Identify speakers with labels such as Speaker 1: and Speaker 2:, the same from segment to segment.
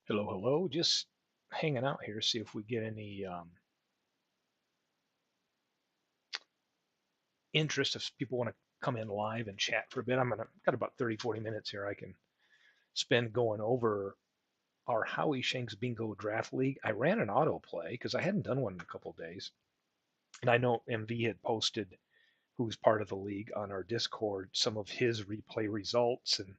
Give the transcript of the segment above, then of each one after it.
Speaker 1: Hello, hello. Just hanging out here, see if we get any interest. If people want to come in live and chat for a bit, got about 30, 40 minutes here I can spend going over our Howie Shanks Bingo Draft League. I ran an autoplay because I hadn't done one in a couple of days. And I know MV had posted, who's part of the league, on our Discord, some of his replay results. And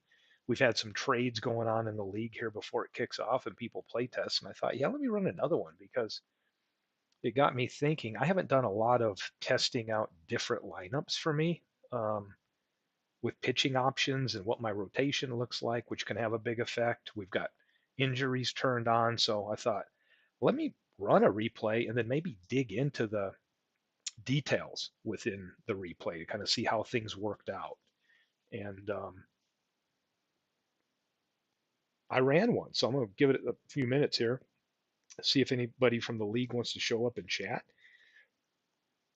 Speaker 1: we've had some trades going on in the league here before it kicks off and people play test. And I thought, yeah, let me run another one because it got me thinking. I haven't done a lot of testing out different lineups for me um, with pitching options and what my rotation looks like, which can have a big effect. We've got injuries turned on. So I thought, let me run a replay and then maybe dig into the details within the replay to kind of see how things worked out. And I ran one. So I'm going to give it a few minutes here, see if anybody from the league wants to show up and chat.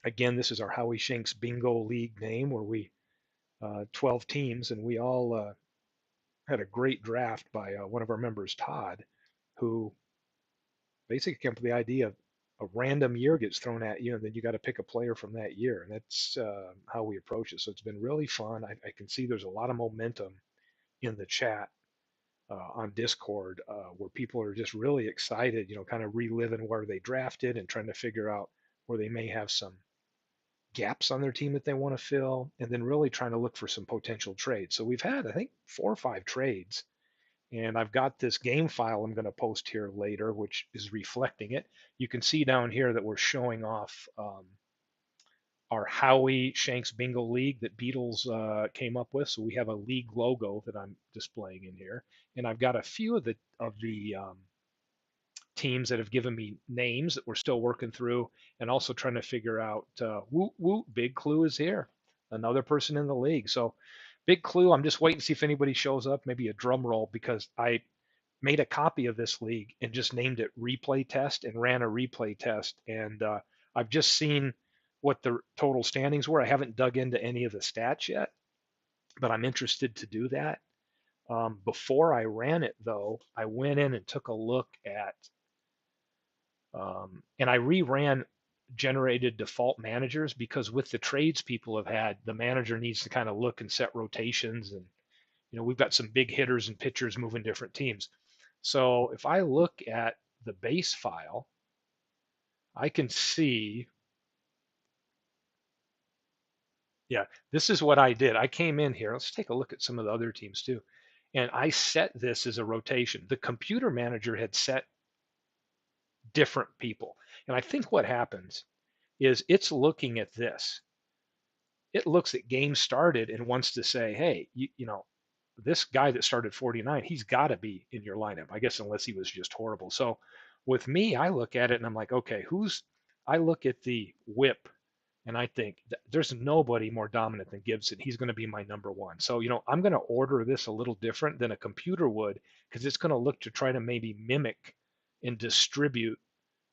Speaker 1: Again, this is our Howie Shanks Bingo League name where we 12 teams, and we all had a great draft by one of our members, Todd, who basically came up with the idea of a random year gets thrown at you, and then you got to pick a player from that year, and that's how we approach it. So it's been really fun. I can see there's a lot of momentum in the chat on Discord where people are just really excited, kind of reliving where they drafted and trying to figure out where they may have some gaps on their team that they want to fill, and then really trying to look for some potential trades. So we've had, I think, 4 or 5 trades, and I've got this game file I'm going to post here later, which is reflecting it. You can see down here that we're showing off our Howie Shanks Bingo League that Beatles came up with. So we have a league logo that I'm displaying in here, and I've got a few of the teams that have given me names that we're still working through, and also trying to figure out woot woot, Big Clue is here, another person in the league. So Big Clue, I'm just waiting to see if anybody shows up, maybe a drum roll, because I made a copy of this league and just named it replay test and ran a replay test. And I've just seen what the total standings were. I haven't dug into any of the stats yet, but I'm interested to do that. Before I ran it, though, I went in and took a look at and I reran generated default managers because with the trades people have had, the manager needs to kind of look and set rotations. And, we've got some big hitters and pitchers moving different teams. So if I look at the base file, I can see, yeah, this is what I did. I came in here. Let's take a look at some of the other teams too. And I set this as a rotation. The computer manager had set different people. And I think what happens is it's looking at this. It looks at games started and wants to say, hey, this guy that started 49, he's got to be in your lineup, I guess, unless he was just horrible. So with me, I look at it and I'm like, okay, I look at the whip and I think there's nobody more dominant than Gibson. He's going to be my number one. So, I'm going to order this a little different than a computer would because it's going to look to try to maybe mimic and distribute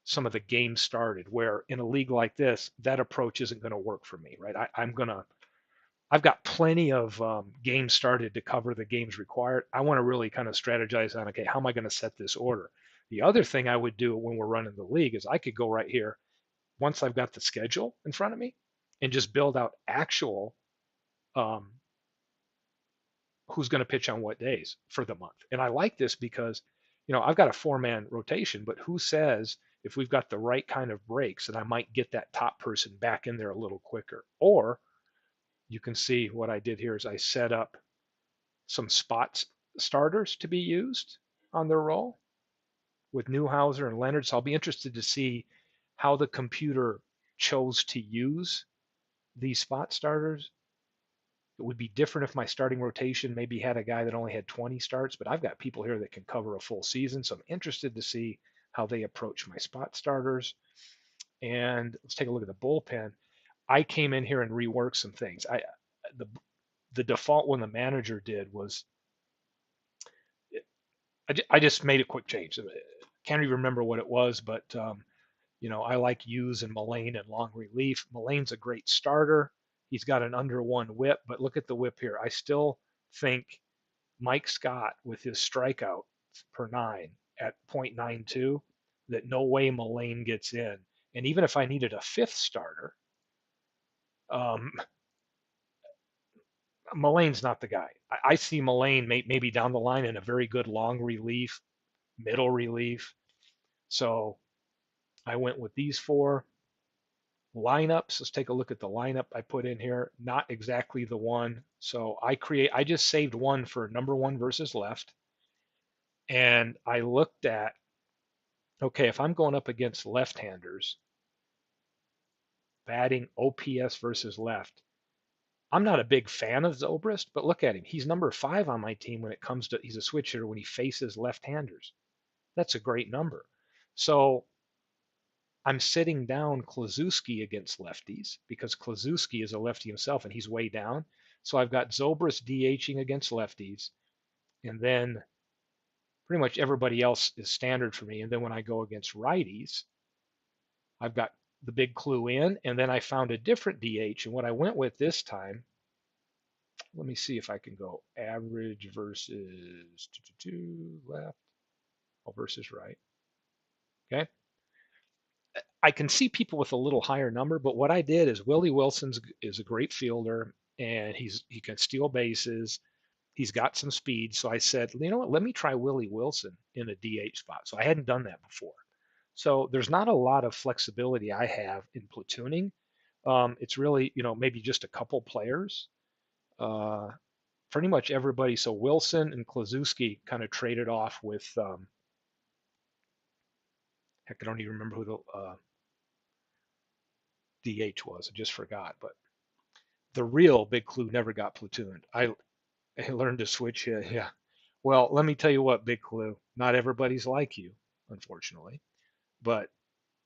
Speaker 1: some of the games started, where in a league like this, that approach isn't going to work for me, right? I've got plenty of games started to cover the games required. I want to really kind of strategize on, okay, how am I going to set this order? The other thing I would do when we're running the league is I could go right here once I've got the schedule in front of me and just build out actual um, who's going to pitch on what days for the month. And I like this because, I've got a 4-man rotation, but who says if we've got the right kind of breaks that I might get that top person back in there a little quicker? Or you can see what I did here is I set up some spot starters to be used on their role with Newhouser and Leonard. So I'll be interested to see how the computer chose to use these spot starters. It would be different if my starting rotation maybe had a guy that only had 20 starts, but I've got people here that can cover a full season. So I'm interested to see how they approach my spot starters. And let's take a look at the bullpen. I came in here and reworked some things. The the default one the manager did was I just made a quick change. Can't even remember what it was, but I like Hughes and Mullane and long relief. Mullane's a great starter. He's got an under one whip, but look at the whip here. I still think Mike Scott with his strikeout per nine at 0.92 that no way Mullane gets in. And even if I needed a fifth starter, um, Mullane's not the guy. I see Mullane maybe down the line in a very good long relief, middle relief. So I went with these four lineups. Let's take a look at the lineup I put in here. Not exactly the one. So I just saved one for number one versus left. And I looked at, okay, if I'm going up against left-handers, batting OPS versus left, I'm not a big fan of Zobrist, but look at him. He's number 5 on my team when it comes to, he's a switch hitter when he faces left-handers. That's a great number. So I'm sitting down Klazuski against lefties because Klazuski is a lefty himself and he's way down. So I've got Zobrist DHing against lefties, and then pretty much everybody else is standard for me. And then when I go against righties, I've got the big clue in, and then I found a different DH. And what I went with this time, let me see if I can go average versus left, oh, versus right. Okay. I can see people with a little higher number, but what I did is Willie Wilson's is a great fielder and he can steal bases. He's got some speed. So I said, you know what, let me try Willie Wilson in a DH spot. So I hadn't done that before. So there's not a lot of flexibility I have in platooning. It's really, maybe just a couple players. Uh, Pretty much everybody. So Wilson and Klazuski kind of traded off with, heck, I don't even remember who the DH was. I just forgot. But the real big clue never got platooned. I learned to switch. Yeah. Well, let me tell you what, big clue. Not everybody's like you, unfortunately. But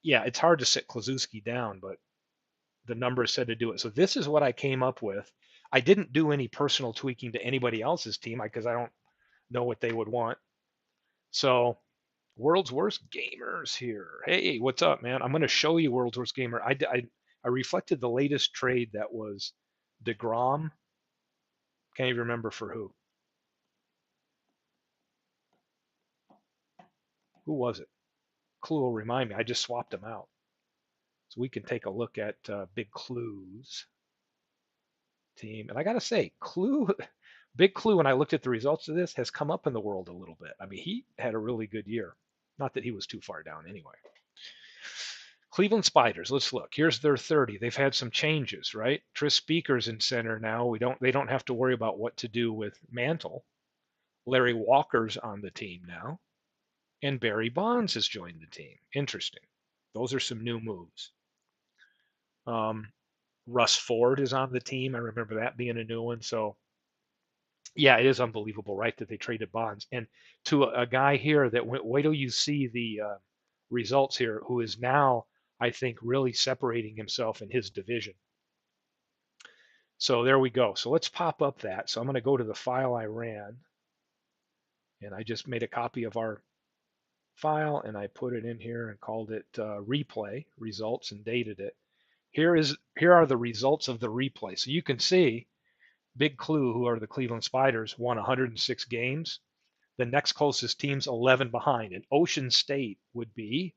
Speaker 1: yeah, it's hard to sit Klazuski down, but the number said to do it. So this is what I came up with. I didn't do any personal tweaking to anybody else's team because I don't know what they would want. So world's worst gamers here. Hey, what's up, man? I'm going to show you world's worst gamer. I reflected the latest trade that was DeGrom. Can't even remember for who. Who was it? Clue will remind me. I just swapped them out. So we can take a look at Big Clue's team. And I got to say, Clue, Big Clue, when I looked at the results of this, has come up in the world a little bit. I mean, he had a really good year. Not that he was too far down anyway. Cleveland Spiders. Let's look. Here's their 30. They've had some changes, right? Tris Speaker's in center now. They don't have to worry about what to do with Mantle. Larry Walker's on the team now, and Barry Bonds has joined the team. Interesting. Those are some new moves. Um, Russ Ford is on the team. I remember that being a new one. So yeah, it is unbelievable, right, that they traded Bonds. And to a guy here that wait till you see the results here, who is now, I think, really separating himself in his division. So there we go. So let's pop up that. So I'm going to go to the file I ran, and I just made a copy of our file, and I put it in here and called it replay results and dated it. Here are the results of the replay. So you can see Big Clue, who are the Cleveland Spiders, won 106 games. The next closest team's 11 behind, and Ocean State would be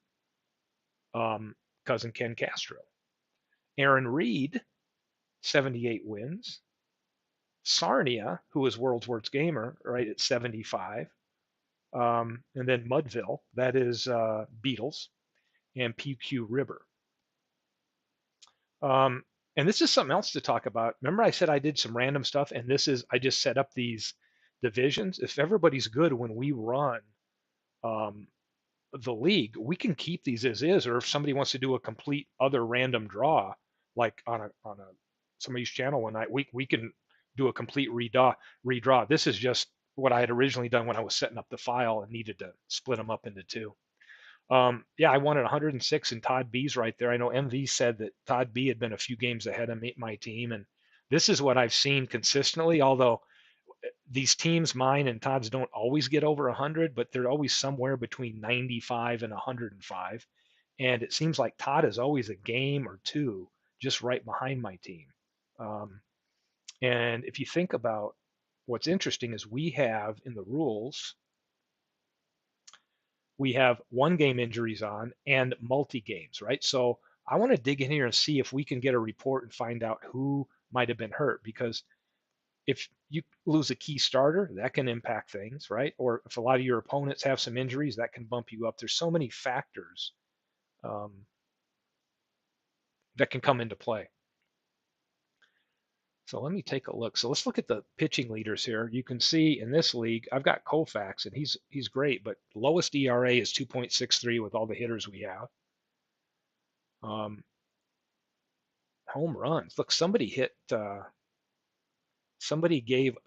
Speaker 1: cousin Ken Castro. Aaron Reed, 78 wins. Sarnia, who is world's worst gamer, right at 75. And then Mudville, that is Beatles, and PQ River. And this is something else to talk about. Remember, I said I did some random stuff, and I just set up these divisions. If everybody's good when we run um, the league, we can keep these as is, or if somebody wants to do a complete other random draw, like on a somebody's channel one night, we can do a complete redraw. This is just what I had originally done when I was setting up the file and needed to split them up into two. Yeah, I wanted 106, and Todd B's right there. I know MV said that Todd B had been a few games ahead of my team, and this is what I've seen consistently. Although these teams, mine and Todd's, don't always get over 100, but they're always somewhere between 95 and 105. And it seems like Todd is always a game or two just right behind my team. Um, and if you think about what's interesting is we have in the rules we have one game injuries on and multi games, right? So I want to dig in here and see if we can get a report and find out who might have been hurt, because if you lose a key starter, that can impact things, right? Or if a lot of your opponents have some injuries, that can bump you up. There's so many factors um, that can come into play. So let me take a look. So let's look at the pitching leaders here. You can see in this league, I've got Koufax, and he's great, but lowest ERA is 2.63 with all the hitters we have. Um, home runs. Look, somebody hit. Somebody gave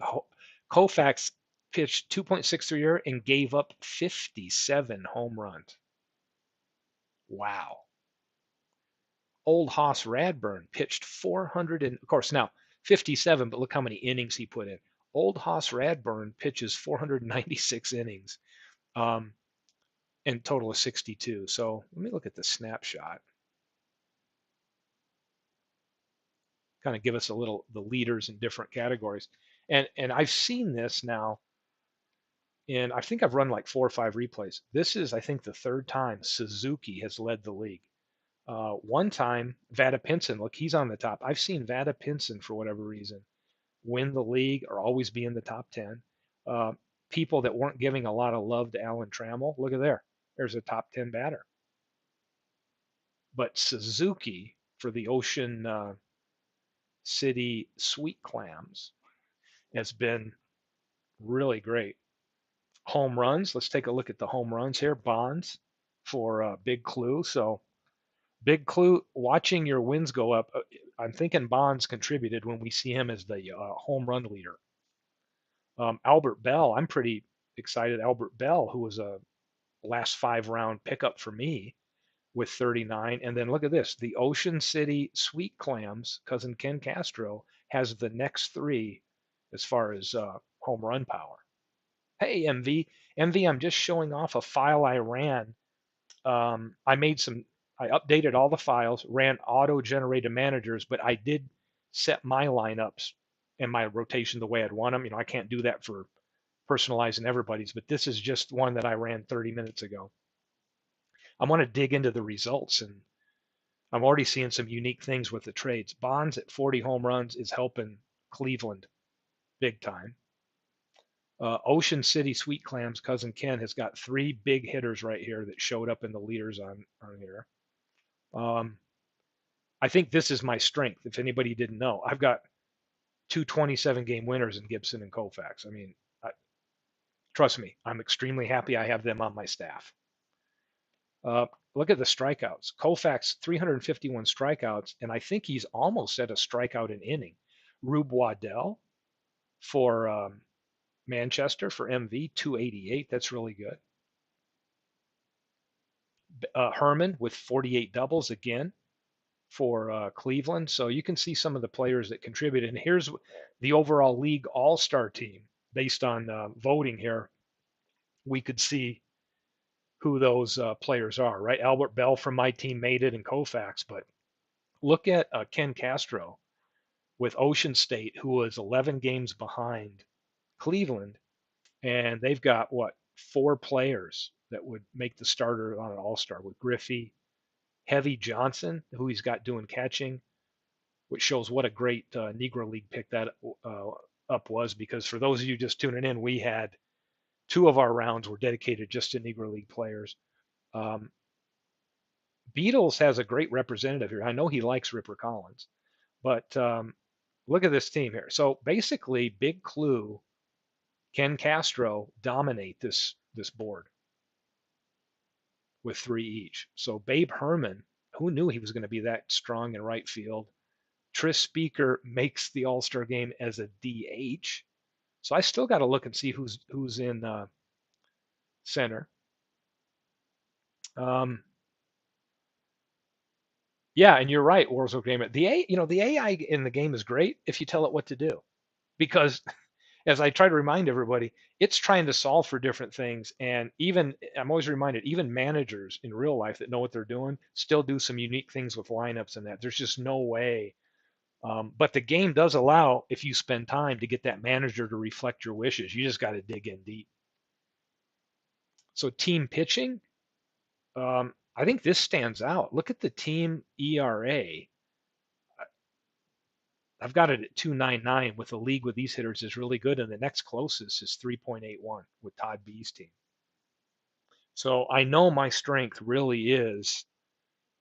Speaker 1: Koufax pitched 2.63 year and gave up 57 home runs. Wow. Old Hoss Radburn pitched 400 and of course now 57, but look how many innings he put in. Old Hoss Radburn pitches 496 innings, um, and total of 62. So let me look at the snapshot. Kind of give us a little the leaders in different categories, and I've seen this now, and I think I've run like 4 or 5 replays. This is, I think, the third time Suzuki has led the league. One time, Vada Pinson, look, he's on the top. I've seen Vada Pinson, for whatever reason, win the league or always be in the top 10. Uh, People that weren't giving a lot of love to Alan Trammell, look at there. There's a top 10 batter. But Suzuki for the Ocean City Sweet Clams has been really great. Home runs, let's take a look at the home runs here. Bonds for Big Clue. So Big Clue, watching your wins go up. I'm thinking Bonds contributed when we see him as the home run leader. Albert Bell, I'm pretty excited. Albert Bell, who was a last 5 round pickup for me with 39. And then look at this, the Ocean City Sweet Clams, cousin Ken Castro, has the next 3 as far as home run power. Hey, MV, I'm just showing off a file I ran. I made some, I updated all the files, ran auto-generated managers, but I did set my lineups and my rotation the way I'd want them. I can't do that for personalizing everybody's, but this is just one that I ran 30 minutes ago. I want to dig into the results, and I'm already seeing some unique things with the trades. Bonds at 40 home runs is helping Cleveland big time. Ocean City Sweet Clams, cousin Ken, has got 3 big hitters right here that showed up in the leaders on here. Um, I think this is my strength. If anybody didn't know, I've got 2 27-game winners in Gibson and Koufax. I mean, trust me, I'm extremely happy I have them on my staff. Look at the strikeouts. Koufax, 351 strikeouts, and I think he's almost at a strikeout an inning. Rube Waddell for Manchester for MV, 288. That's really good. Herman with 48 doubles again for Cleveland. So you can see some of the players that contributed. And here's the overall league all-star team based on voting here. We could see who those players are, right? Albert Bell from my team made it in Koufax, but look at Ken Castro with Ocean State, who was 11 games behind Cleveland, and they've got what, 4 players that would make the starter on an all-star with Griffey, Heavy Johnson, who he's got doing catching, which shows what a great Negro League pick that up was, because for those of you just tuning in, we had 2 of our rounds were dedicated just to Negro League players. Um, Beatles has a great representative here. I know he likes Ripper Collins, but look at this team here. So basically, Big Clue, Ken Castro dominate this board with 3 each. So Babe Herman, who knew he was going to be that strong in right field? Tris Speaker makes the All-Star game as a DH. So I still got to look and see who's in center. Um, yeah, and you're right, Orzo Game. The AI in the game is great if you tell it what to do, because as I try to remind everybody, it's trying to solve for different things. And even I'm always reminded, even managers in real life that know what they're doing still do some unique things with lineups and that. There's just no way. But the game does allow, if you spend time, to get that manager to reflect your wishes. You just got to dig in deep. So team pitching, I think this stands out. Look at the team ERA. I've got it at 2.99 with a league with these hitters is really good, and the next closest is 3.81 with Todd B's team. So I know my strength really is,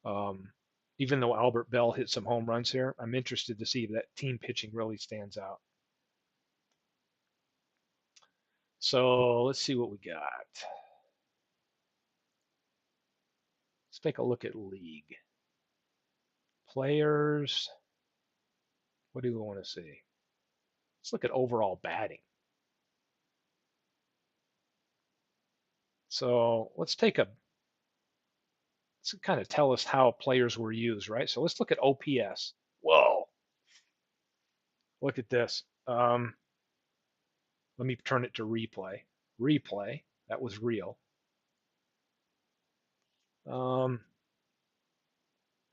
Speaker 1: um, even though Albert Bell hit some home runs here, I'm interested to see if that team pitching really stands out. So let's see what we got. Let's take a look at league players. What do we want to see? Let's look at overall batting. So let's kind of tell us how players were used, right? So let's look at OPS. Whoa, look at this. Let me turn it to replay. Replay, that was real.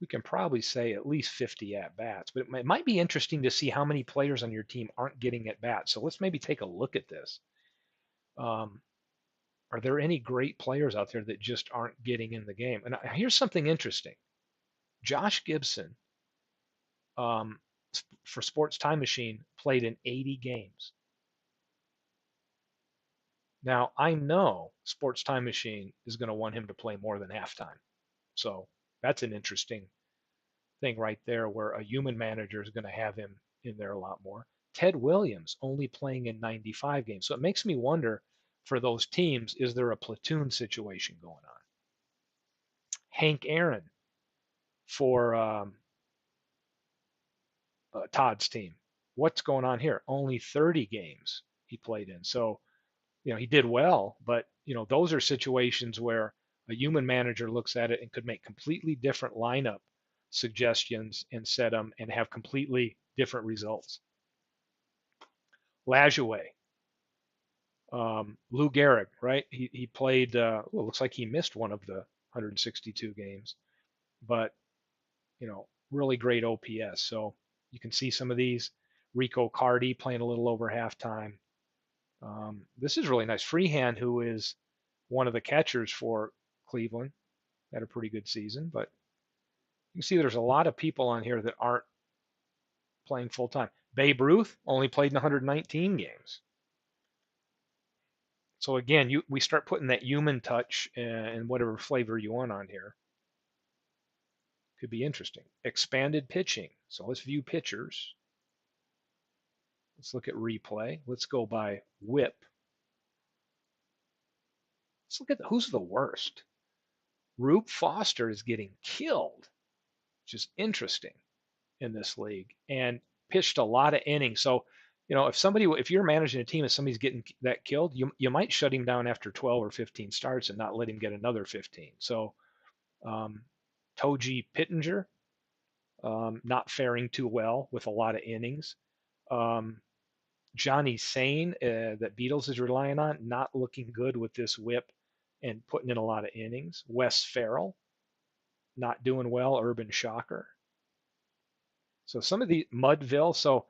Speaker 1: We can probably say at least 50 at bats, but it might be interesting to see how many players on your team aren't getting at bats. So let's maybe take a look at this. Um, are there any great players out there that just aren't getting in the game? And here's something interesting. Josh Gibson, um, for Sports Time Machine, played in 80 games. Now, I know Sports Time Machine is going to want him to play more than halftime. So that's an interesting thing right there where a human manager is going to have him in there a lot more. Ted Williams only playing in 95 games. So it makes me wonder for those teams, is there a platoon situation going on? Hank Aaron for Todd's team. What's going on here? Only 30 games he played in. So, he did well, but, those are situations where a human manager looks at it and could make completely different lineup suggestions and set them and have completely different results. Lajoie, Lou Gehrig, right? He played. Well, looks like he missed one of the 162 games, but really great OPS. So you can see some of these. Rico Cardi playing a little over halftime. This is really nice. Freehand, who is one of the catchers for Cleveland, had a pretty good season, but you can see there's a lot of people on here that aren't playing full time. Babe Ruth only played in 119 games. So again, we start putting that human touch and whatever flavor you want on here. Could be interesting. Expanded pitching. So let's view pitchers. Let's look at replay. Let's go by whip. Let's look at who's the worst. Rube Foster is getting killed, which is interesting in this league, and pitched a lot of innings. So, if you're managing a team and somebody's getting that killed, you might shut him down after 12 or 15 starts and not let him get another 15. So, Toji Pittenger, not faring too well with a lot of innings. Johnny Sane, that Beatles is relying on, not looking good with this whip and putting in a lot of innings. Wes Farrell, not doing well. Urban Shocker. So some of the Mudville. So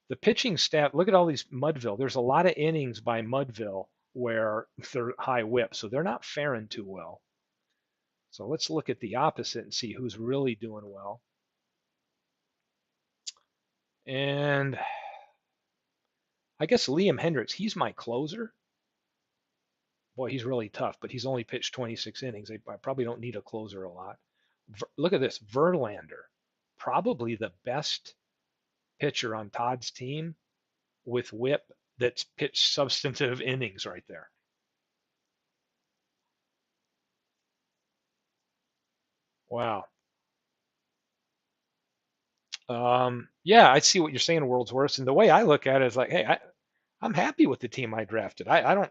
Speaker 1: the pitching staff, look at all these Mudville. There's a lot of innings by Mudville where they're high whip. So they're not faring too well. So let's look at the opposite and see who's really doing well. And I guess Liam Hendricks, he's my closer. Boy, he's really tough, but he's only pitched 26 innings. I probably don't need a closer a lot. Look at this, Verlander, probably the best pitcher on Todd's team with whip that's pitched substantive innings right there. Wow. Yeah, I see what you're saying, world's worst. And the way I look at it is like, hey, I'm happy with the team I drafted. I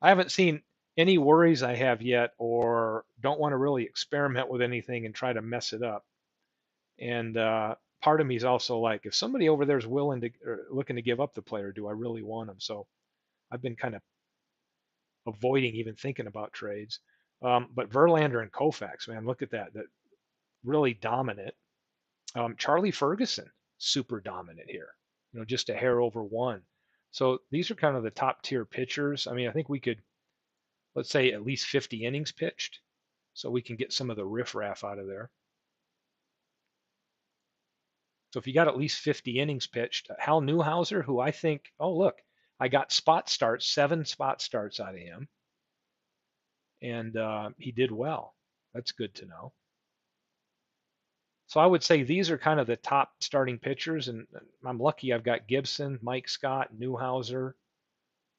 Speaker 1: haven't seen any worries I have yet, or don't want to really experiment with anything and try to mess it up. And part of me is also like, if somebody over there is willing to or looking to give up the player, do I really want them? So I've been kind of avoiding even thinking about trades. But Verlander and Koufax, man, look at that. That really dominant. Charlie Ferguson, super dominant here. Just a hair over one. So these are kind of the top tier pitchers. I mean, I think we could let's say at least 50 innings pitched, so we can get some of the riffraff out of there. So if you got at least 50 innings pitched, Hal Newhouser, who I think, oh look, I got spot starts, 7 spot starts out of him, and he did well. That's good to know. So I would say these are kind of the top starting pitchers, and I'm lucky I've got Gibson, Mike Scott, Newhouser,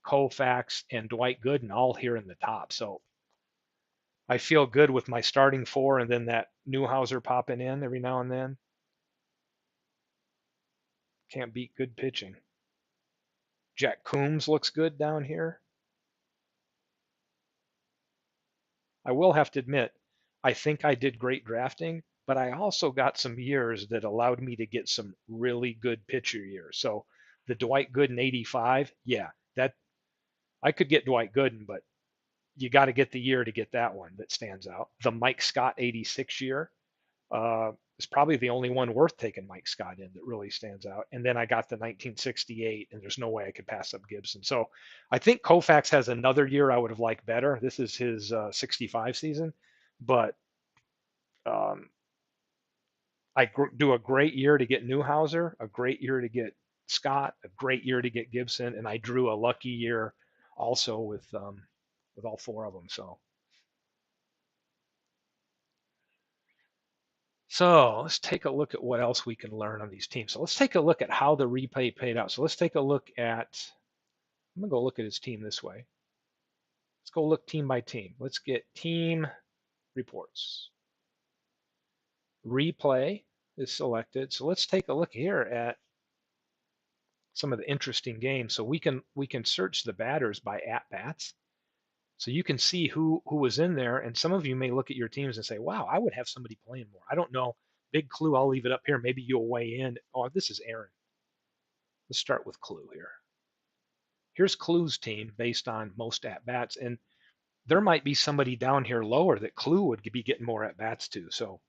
Speaker 1: Koufax, and Dwight Gooden all here in the top. So I feel good with my starting four, and then that Newhouser popping in every now and then. Can't beat good pitching. Jack Coombs looks good down here. I will have to admit, I think I did great drafting, but I also got some years that allowed me to get some really good pitcher years. So the Dwight Gooden 85, yeah, that I could get Dwight Gooden, but you got to get the year to get that one that stands out. The Mike Scott 86 year is probably the only one worth taking Mike Scott in that really stands out. And then I got the 1968, and there's no way I could pass up Gibson. So I think Koufax has another year I would have liked better. This is his 65 season, but um, do a great year to get Newhouser, a great year to get Scott, a great year to get Gibson, and I drew a lucky year also with all four of them. So let's take a look at what else we can learn on these teams. So let's take a look at how the replay paid out. So let's take a look at, I'm going to go look at his team this way. Let's go look team by team. Let's get team reports. Replay is selected. So let's take a look here at some of the interesting games. So we can search the batters by at bats. So you can see who was in there, and some of you may look at your teams and say, "Wow, I would have somebody playing more." I don't know. Big clue. I'll leave it up here. Maybe you'll weigh in. Oh, this is Aaron. Let's start with Clue here. Here's Clue's team based on most at bats, and there might be somebody down here lower that Clue would be getting more at bats to. So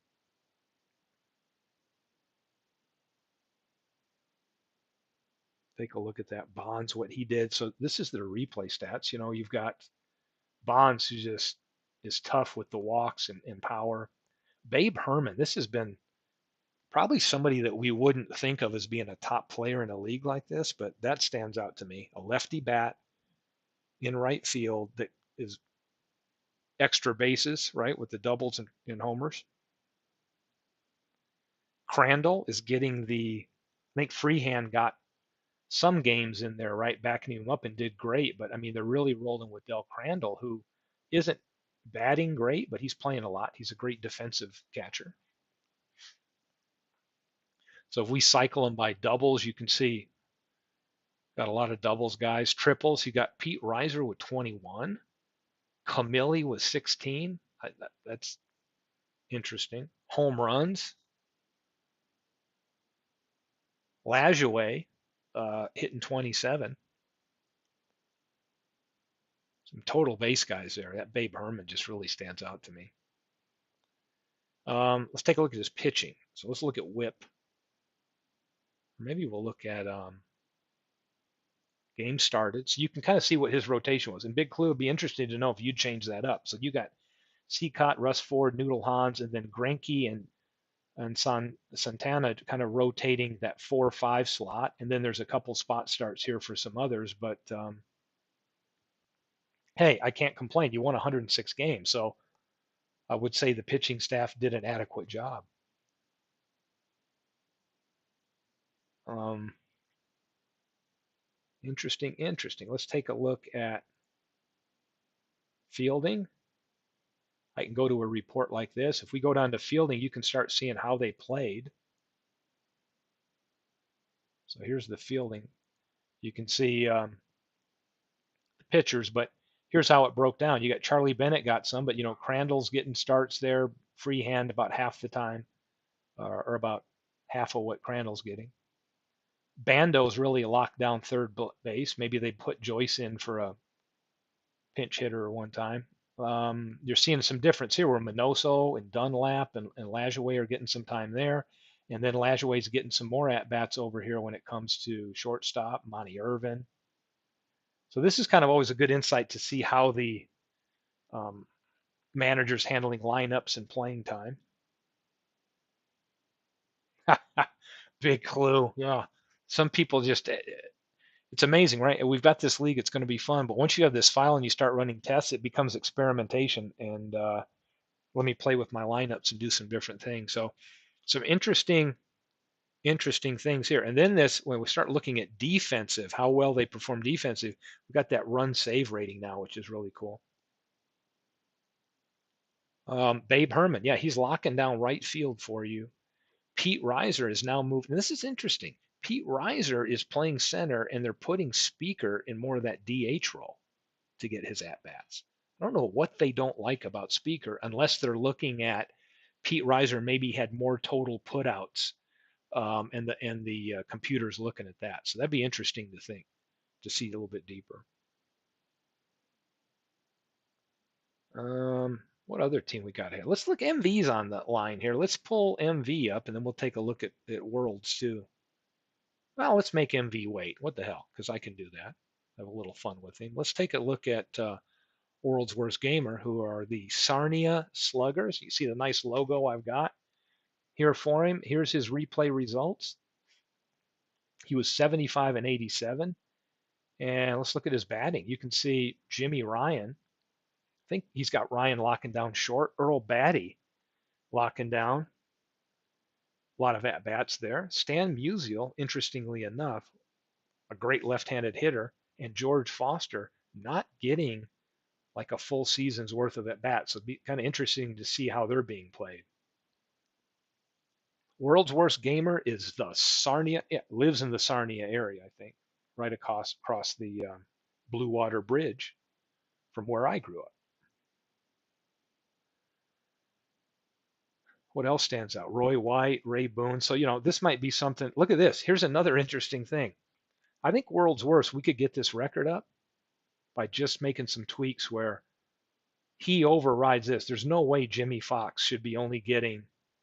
Speaker 1: take a look at that. Bonds, what he did. So this is their replay stats. You know, you've got Bonds who just is tough with the walks and power. Babe Herman, this has been probably somebody that we wouldn't think of as being a top player in a league like this, but that stands out to me. A lefty bat in right field that is extra bases, right, with the doubles and homers. Crandall is getting I think Freehand got some games in there, right, backing him up and did great. But I mean, they're really rolling with Del Crandall, who isn't batting great, but he's playing a lot. He's a great defensive catcher. So if we cycle him by doubles, you can see got a lot of doubles guys. Triples, you got Pete Reiser with 21, Camilli with 16. That's interesting. Home runs, Lajoie hitting 27. Some total base guys there. That Babe Herman just really stands out to me. Let's take a look at his pitching. So let's look at WHIP. Maybe we'll look at game started. So you can kind of see what his rotation was. And Big Clue would be interested to know if you'd change that up. So you got Seacott, Russ Ford, Noodle Hans, and then Greinke and Santana kind of rotating that 4-5 slot. And then there's a couple spot starts here for some others. But hey, I can't complain. You won 106 games. So I would say the pitching staff did an adequate job. Um, interesting. Let's take a look at fielding. I can go to a report like this. If we go down to fielding, you can start seeing how they played. So here's the fielding. You can see the pitchers, but here's how it broke down. You got Charlie Bennett got some, but Crandall's getting starts there, freehand about half the time, or about half of what Crandall's getting. Bando's really locked down third base. Maybe they put Joyce in for a pinch hitter one time. You're seeing some difference here where Minoso and Dunlap and Lajoie are getting some time there. And then Lajoie's getting some more at-bats over here when it comes to shortstop, Monty Irvin. So this is kind of always a good insight to see how the Um, managers handling lineups and playing time. Big clue. Yeah. Some people just, it's amazing, right? We've got this league, it's going to be fun. But once you have this file and you start running tests, it becomes experimentation. And let me play with my lineups and do some different things. So, some interesting things here. And then this, when we start looking at defensive, how well they perform defensive, we've got that run save rating now, which is really cool. Babe Herman, yeah, he's locking down right field for you. Pete Reiser is now moved. And this is interesting. Pete Reiser is playing center, and they're putting Speaker in more of that DH role to get his at bats. I don't know what they don't like about Speaker, unless they're looking at Pete Reiser maybe had more total putouts, and the computer's looking at that. So that'd be interesting to think to see a little bit deeper. What other team we got here? Let's look. MV's on the line here. Let's pull MV up, and then we'll take a look at Worlds too. Well, let's make MV wait. What the hell? Because I can do that. Have a little fun with him. Let's take a look at World's Worst Gamer, who are the Sarnia Sluggers. You see the nice logo I've got here for him. Here's his replay results. He was 75 and 87. And let's look at his batting. You can see Jimmy Ryan. I think he's got Ryan locking down short. Earl Batty locking down. A lot of at bats there. Stan Musial, interestingly enough, a great left-handed hitter, and George Foster not getting like a full season's worth of at bats. So it'd be kind of interesting to see how they're being played. World's Worst Gamer is the Sarnia. It lives in the Sarnia area, I think, right across the Blue Water Bridge from where I grew up. What else stands out? Roy White, Ray Boone. So, this might be something. Look at this. Here's another interesting thing. I think World's Worst, we could get this record up by just making some tweaks where he overrides this. There's no way Jimmy Fox should be only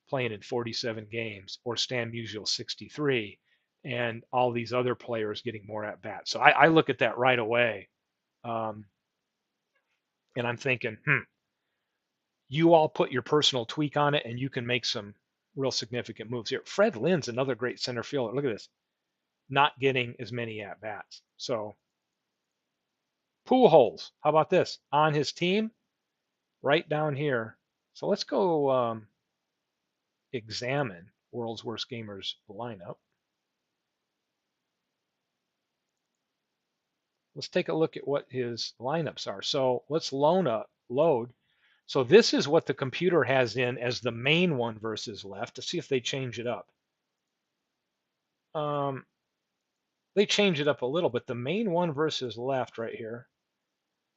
Speaker 1: playing in 47 games, or Stan Musial 63, and all these other players getting more at bats. So I look at that right away, um, and I'm thinking, you all put your personal tweak on it, and you can make some real significant moves here. Fred Lynn's another great center fielder. Look at this, not getting as many at bats. So Pujols, how about this on his team? Right down here. So let's go examine World's Worst Gamers lineup. Let's take a look at what his lineups are. So let's load. So this is what the computer has in as the main one versus left. To see if they change it up. Um, they change it up a little, but the main one versus left right here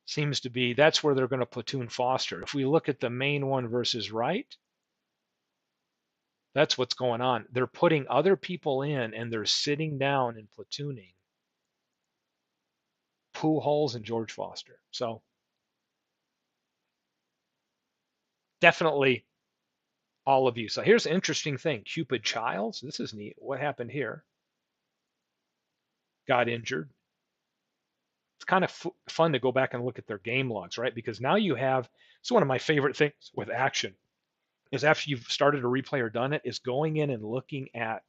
Speaker 1: seems to be, that's where they're going to platoon Foster. If we look at the main one versus right, that's what's going on. They're putting other people in, and they're sitting down and platooning Pujols and George Foster. So definitely all of you. So here's an interesting thing. Cupid Childs, this is neat. What happened here? Got injured. It's kind of fun to go back and look at their game logs, right? Because now you have, it's one of my favorite things with action is after you've started a replay or done it, is going in and looking at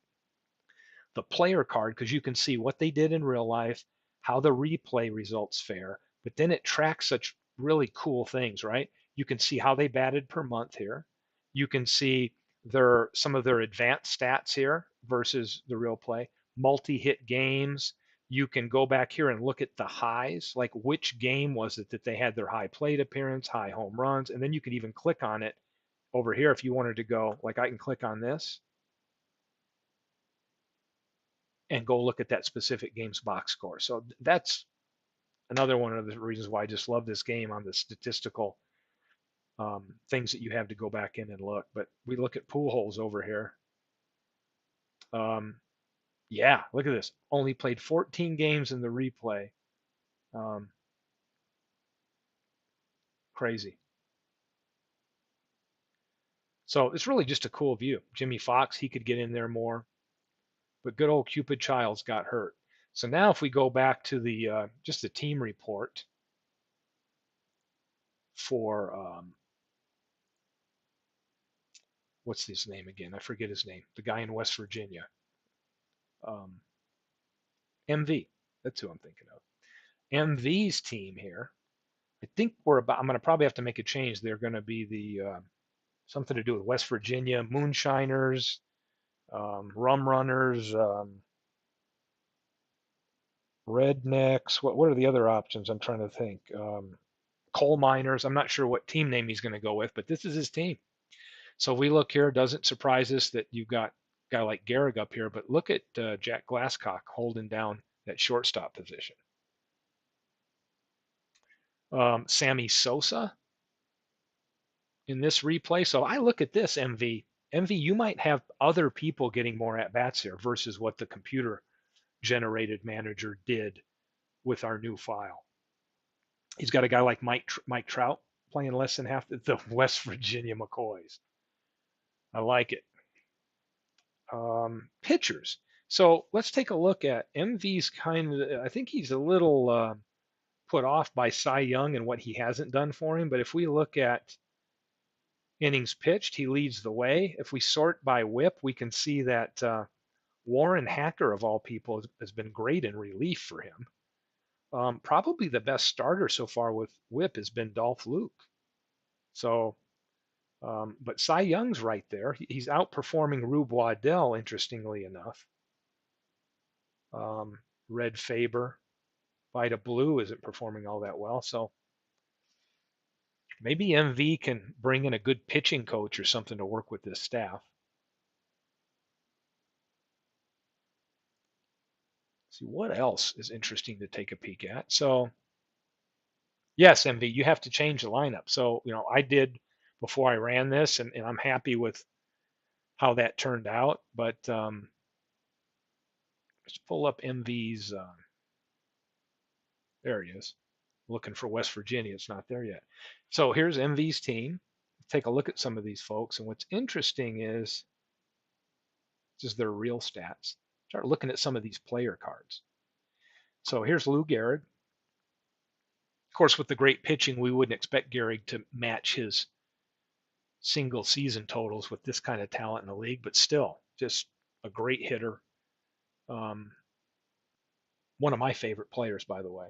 Speaker 1: the player card, because you can see what they did in real life, how the replay results fare, but then it tracks such really cool things, right? You can see how they batted per month here. You can see some of their advanced stats here versus the real play, multi-hit games. You can go back here and look at the highs, like which game was it that they had their high plate appearance, high home runs, and then you can even click on it over here if you wanted to go, like I can click on this and go look at that specific game's box score. So that's another one of the reasons why I just love this game on the statistical things that you have to go back in and look. But we look at Pujols over here. Um, yeah, look at this. Only played 14 games in the replay. Um, crazy. So it's really just a cool view. Jimmy Fox, he could get in there more, but good old Cupid Childs got hurt. So now if we go back to the just the team report, for what's his name again? I forget his name. The guy in West Virginia. Um, MV. That's who I'm thinking of. MV's team here. I think we're about. I'm going to probably have to make a change. They're going to be the something to do with West Virginia moonshiners, rum runners, rednecks. What are the other options? I'm trying to think. Coal miners. I'm not sure what team name he's going to go with, but this is his team. So we look here. Doesn't surprise us that you've got a guy like Gehrig up here, but look at Jack Glasscock holding down that shortstop position. Sammy Sosa in this replay. So I look at this, MV. MV, you might have other people getting more at bats here versus what the computer generated manager did with our new file. He's got a guy like Mike Trout playing less than half the West Virginia McCoys. I like it. Pitchers. So let's take a look at MV's kind of. I think he's a little put off by Cy Young and what he hasn't done for him. But if we look at innings pitched, he leads the way. If we sort by WHIP, we can see that Warren Hacker, of all people, has been great in relief for him. Probably the best starter so far with WHIP has been Dolph Luke. So, but Cy Young's right there. He's outperforming Rube Waddell, interestingly enough. Red Faber, Vida Blue isn't performing all that well. So maybe MV can bring in a good pitching coach or something to work with this staff. See what else is interesting to take a peek at. So yes, MV, you have to change the lineup. So, I did before I ran this, and I'm happy with how that turned out. But let's pull up MV's. There he is. Looking for West Virginia. It's not there yet. So here's MV's team. Take a look at some of these folks. And what's interesting is this is their real stats. Start looking at some of these player cards. So here's Lou Gehrig. Of course, with the great pitching, we wouldn't expect Gehrig to match his single season totals with this kind of talent in the league, but still, just a great hitter. One of my favorite players, by the way.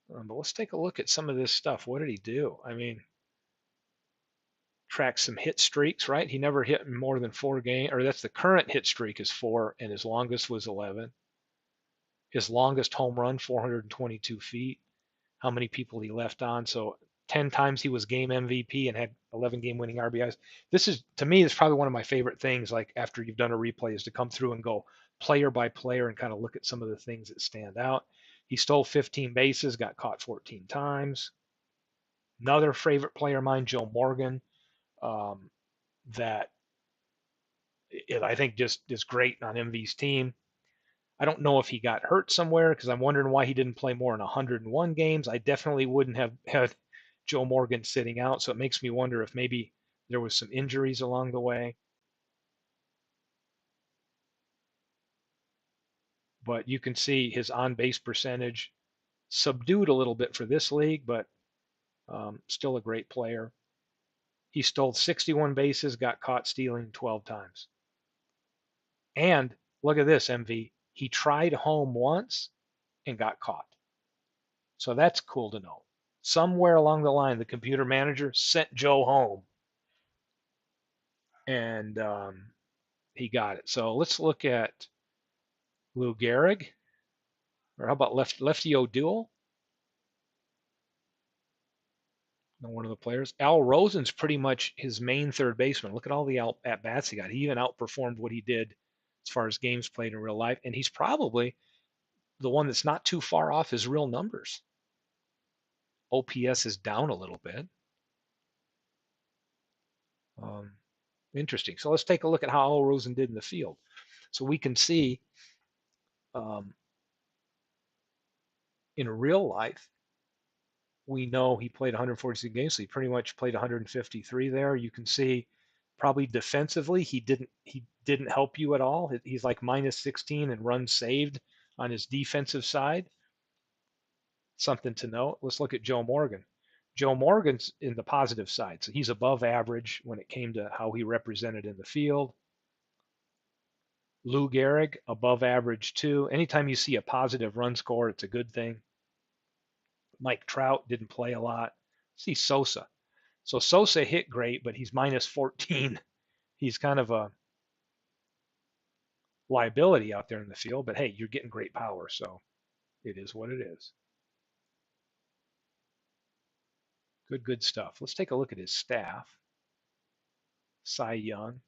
Speaker 1: But let's take a look at some of this stuff. What did he do? I mean, track some hit streaks, right? He never hit in more than 4 games, or that's the current hit streak is 4, and his longest was 11. His longest home run, 422 feet. How many people he left on? So 10 times he was game MVP and had 11 game winning RBIs. This is, to me, is probably one of my favorite things, like after you've done a replay, is to come through and go player by player and kind of look at some of the things that stand out. He stole 15 bases, got caught 14 times. Another favorite player of mine, Joe Morgan, that I think just is great on MV's team. I don't know if he got hurt somewhere because I'm wondering why he didn't play more than 101 games. I definitely wouldn't have had Joe Morgan sitting out, so it makes me wonder if maybe there was some injuries along the way. But you can see his on-base percentage subdued a little bit for this league, but still a great player. He stole 61 bases, got caught stealing 12 times. And look at this, MV. He tried home once and got caught. So that's cool to know. Somewhere along the line, the computer manager sent Joe home, and he got it. So let's look at Lou Gehrig, or how about Lefty O'Doul? One of the players. Al Rosen's pretty much his main third baseman. Look at all the at bats he got. He even outperformed what he did as far as games played in real life, and he's probably the one that's not too far off his real numbers. OPS is down a little bit. Interesting. So let's take a look at how Al Rosen did in the field. So we can see in real life, we know he played 146 games, so he pretty much played 153 there. You can see probably defensively he didn't help you at all. He's like minus 16 and runs saved on his defensive side. something to note. Let's look at Joe Morgan. Joe Morgan's in the positive side, so he's above average when it came to how he represented in the field. Lou Gehrig, above average too. Anytime you see a positive run score, it's a good thing. Mike Trout didn't play a lot. See Sosa. So Sosa hit great, but he's minus 14. He's kind of a liability out there in the field, but hey, you're getting great power, so it is what it is. Good stuff. Let's take a look at his staff. Cy Young,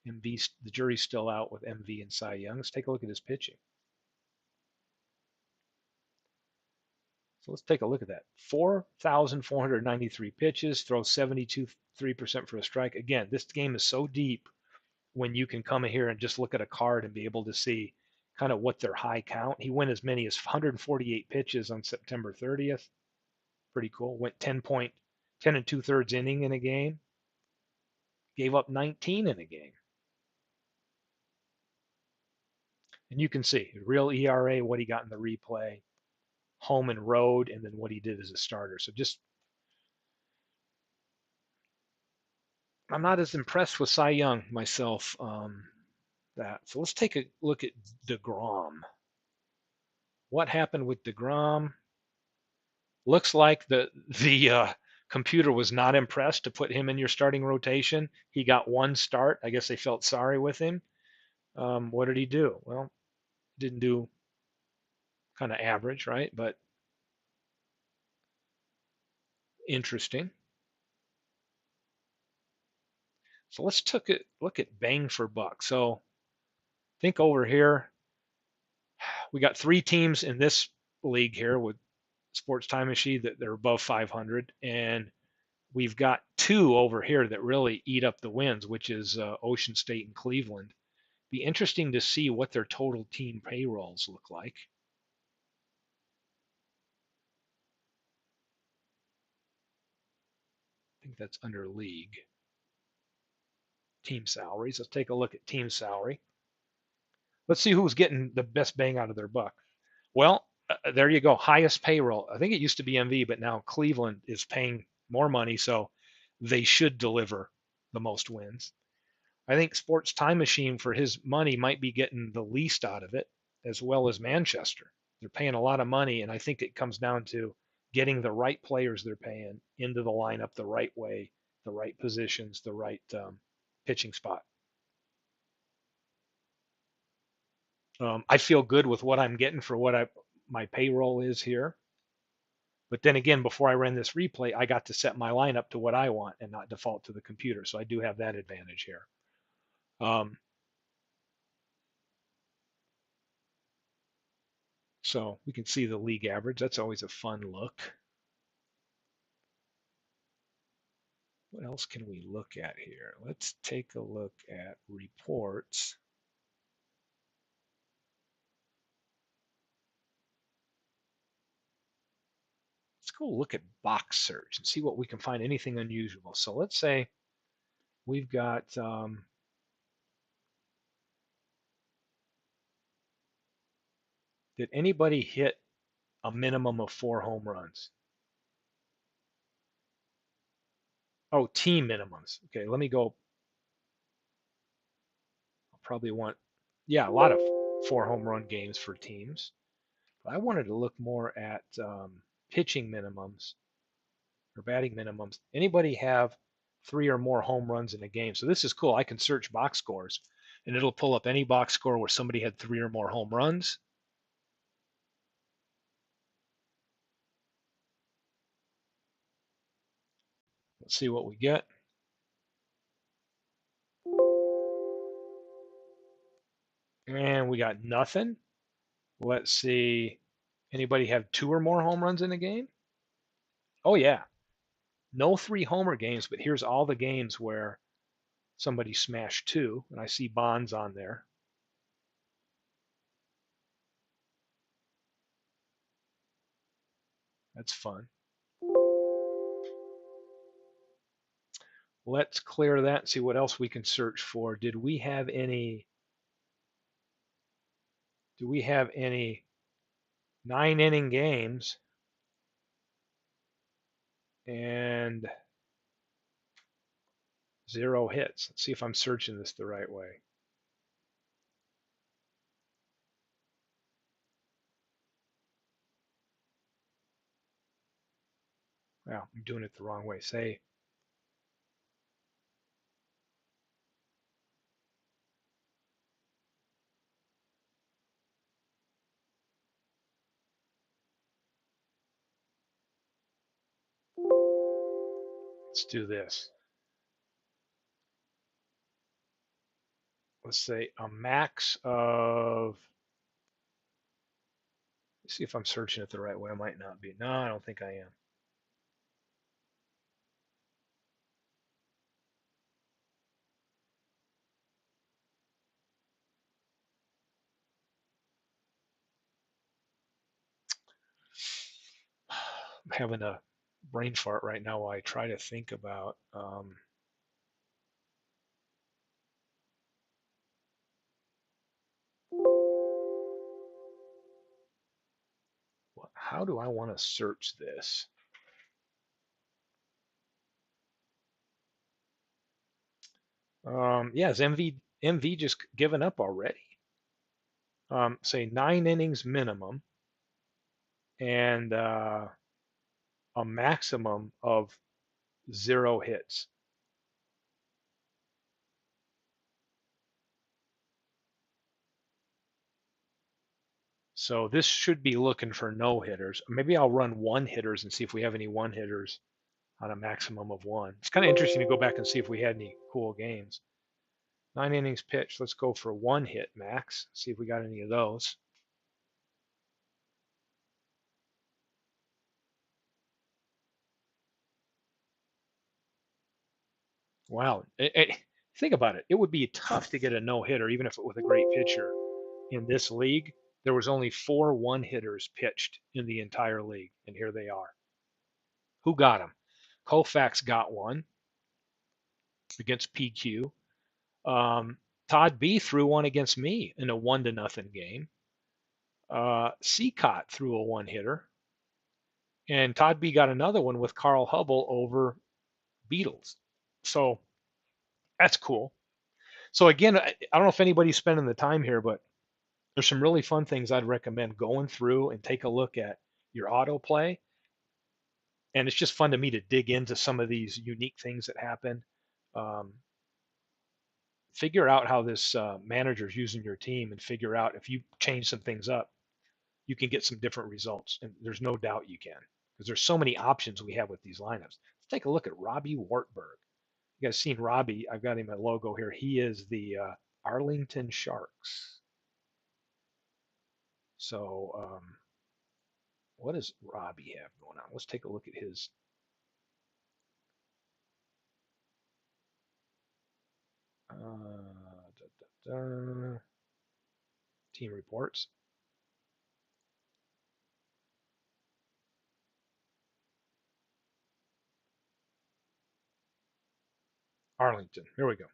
Speaker 1: MV, the jury's still out with MV and Cy Young. Let's take a look at his pitching. So let's take a look at that. 4,493 pitches, throws 72.3% for a strike. Again, this game is so deep when you can come in here and just look at a card and be able to see kind of what their high count. He went as many as 148 pitches on September 30th. Pretty cool. Went 10 and 2/3 inning in a game. Gave up 19 in a game. And you can see real ERA, what he got in the replay, home and road, and then what he did as a starter. So just, I'm not as impressed with Cy Young myself. So let's take a look at DeGrom. What happened with DeGrom? Looks like the computer was not impressed to put him in your starting rotation. He got one start. I guess they felt sorry with him. What did he do? Well, didn't do, kind of average, right? But interesting. So let's look at bang for buck. So think over here, we got 3 teams in this league here with Sports Time Machine that they're above 500, and we've got 2 over here that really eat up the wins, which is Ocean State and Cleveland. Be interesting to see what their total team payrolls look like. I think that's under league. Team salaries. Let's take a look at team salary. Let's see who's getting the best bang out of their buck. Well, there you go. Highest payroll. I think it used to be MV, but now Cleveland is paying more money, so they should deliver the most wins. I think Sports Time Machine for his money might be getting the least out of it, as well as Manchester. They're paying a lot of money, and I think it comes down to getting the right players they're paying into the lineup the right way, the right positions, the right pitching spot. I feel good with what I'm getting for what my payroll is here. But then again, before I ran this replay, I got to set my lineup to what I want and not default to the computer. So I do have that advantage here. So we can see the league average. That's always a fun look. What else can we look at here? Let's take a look at reports. Let's go look at box search and see what we can find, anything unusual. So let's say we've got did anybody hit a minimum of 4 home runs? Oh, team minimums. Okay, let me go. I'll probably want, yeah, a lot of 4 home run games for teams. But I wanted to look more at pitching minimums or batting minimums. Anybody have 3 or more home runs in a game? So this is cool. I can search box scores, and it'll pull up any box score where somebody had 3 or more home runs. Let's see what we get. And we got nothing. Let's see. Anybody have 2 or more home runs in a game? Oh, yeah. No 3 homer games, but here's all the games where somebody smashed 2, and I see Bonds on there. That's fun. Let's clear that and see what else we can search for. Do we have any 9 inning games and 0 hits. Let's see if I'm searching this the right way. Well, I'm doing it the wrong way. Say, let's do this. Let's say a max of, let's see if I'm searching it the right way. I might not be. No, I don't think I am. I'm having a brain fart right now while I try to think about how do I want to search this? Yeah, is MV just given up already? Say 9 innings minimum and a maximum of 0 hits. So this should be looking for no hitters. Maybe I'll run one hitters and see if we have any one hitters on a maximum of one. It's kind of interesting to go back and see if we had any cool games. 9 innings pitched. Let's go for one hit max. See if we got any of those. Wow. Think about it. It would be tough to get a no hitter, even if it was a great pitcher. In this league, there was only 4 1-hitters pitched in the entire league, and here they are. Who got them? Koufax got one against PQ. Todd B threw one against me in a 1-0 game. Seacott threw a one hitter, and Todd B got another one with Carl Hubble over Beatles. So that's cool. So again, I don't know if anybody's spending the time here, but there's some really fun things I'd recommend going through and take a look at your autoplay. And it's just fun to me to dig into some of these unique things that happen. Um, Figure out how this manager is using your team and figure out if you change some things up, you can get some different results. And there's no doubt you can because there's so many options we have with these lineups. Let's take a look at Robbie Wartburg. You guys seen Robbie? I've got him a logo here. He is the Arlington Sharks. So what does Robbie have going on? Let's take a look at his. Da, da, da, team reports. Arlington. Here we go.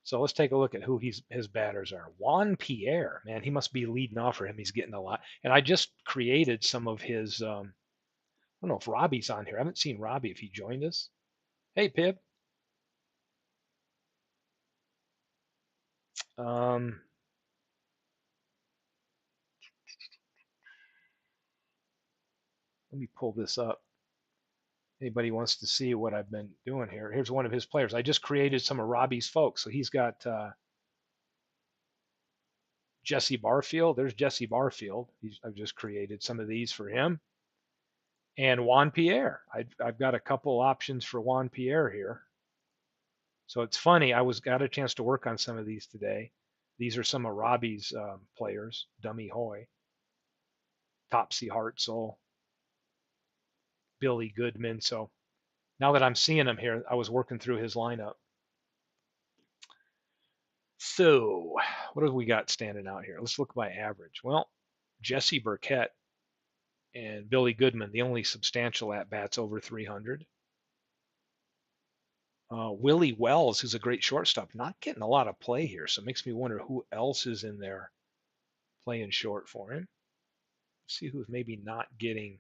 Speaker 1: So let's take a look at who his batters are. Juan Pierre, man, he must be leading off for him. He's getting a lot. And I just created some of his. I don't know if Robbie's on here. I haven't seen Robbie if he joined us. Hey, Pib. Um, Let me pull this up. Anybody wants to see what I've been doing here? Here's one of his players. I just created some of Robbie's folks. So he's got Jesse Barfield. There's Jesse Barfield. I've just created some of these for him. And Juan Pierre. I've got a couple options for Juan Pierre here. So it's funny. I got a chance to work on some of these today. These are some of Robbie's players. Dummy Hoy, Topsy Hartzell, Billy Goodman. So now that I'm seeing him here, I was working through his lineup. So what have we got standing out here? Let's look by average. Well, Jesse Burkett and Billy Goodman, the only substantial at bats over 300. Willie Wells, who's a great shortstop, not getting a lot of play here. So it makes me wonder who else is in there playing short for him. see who's not getting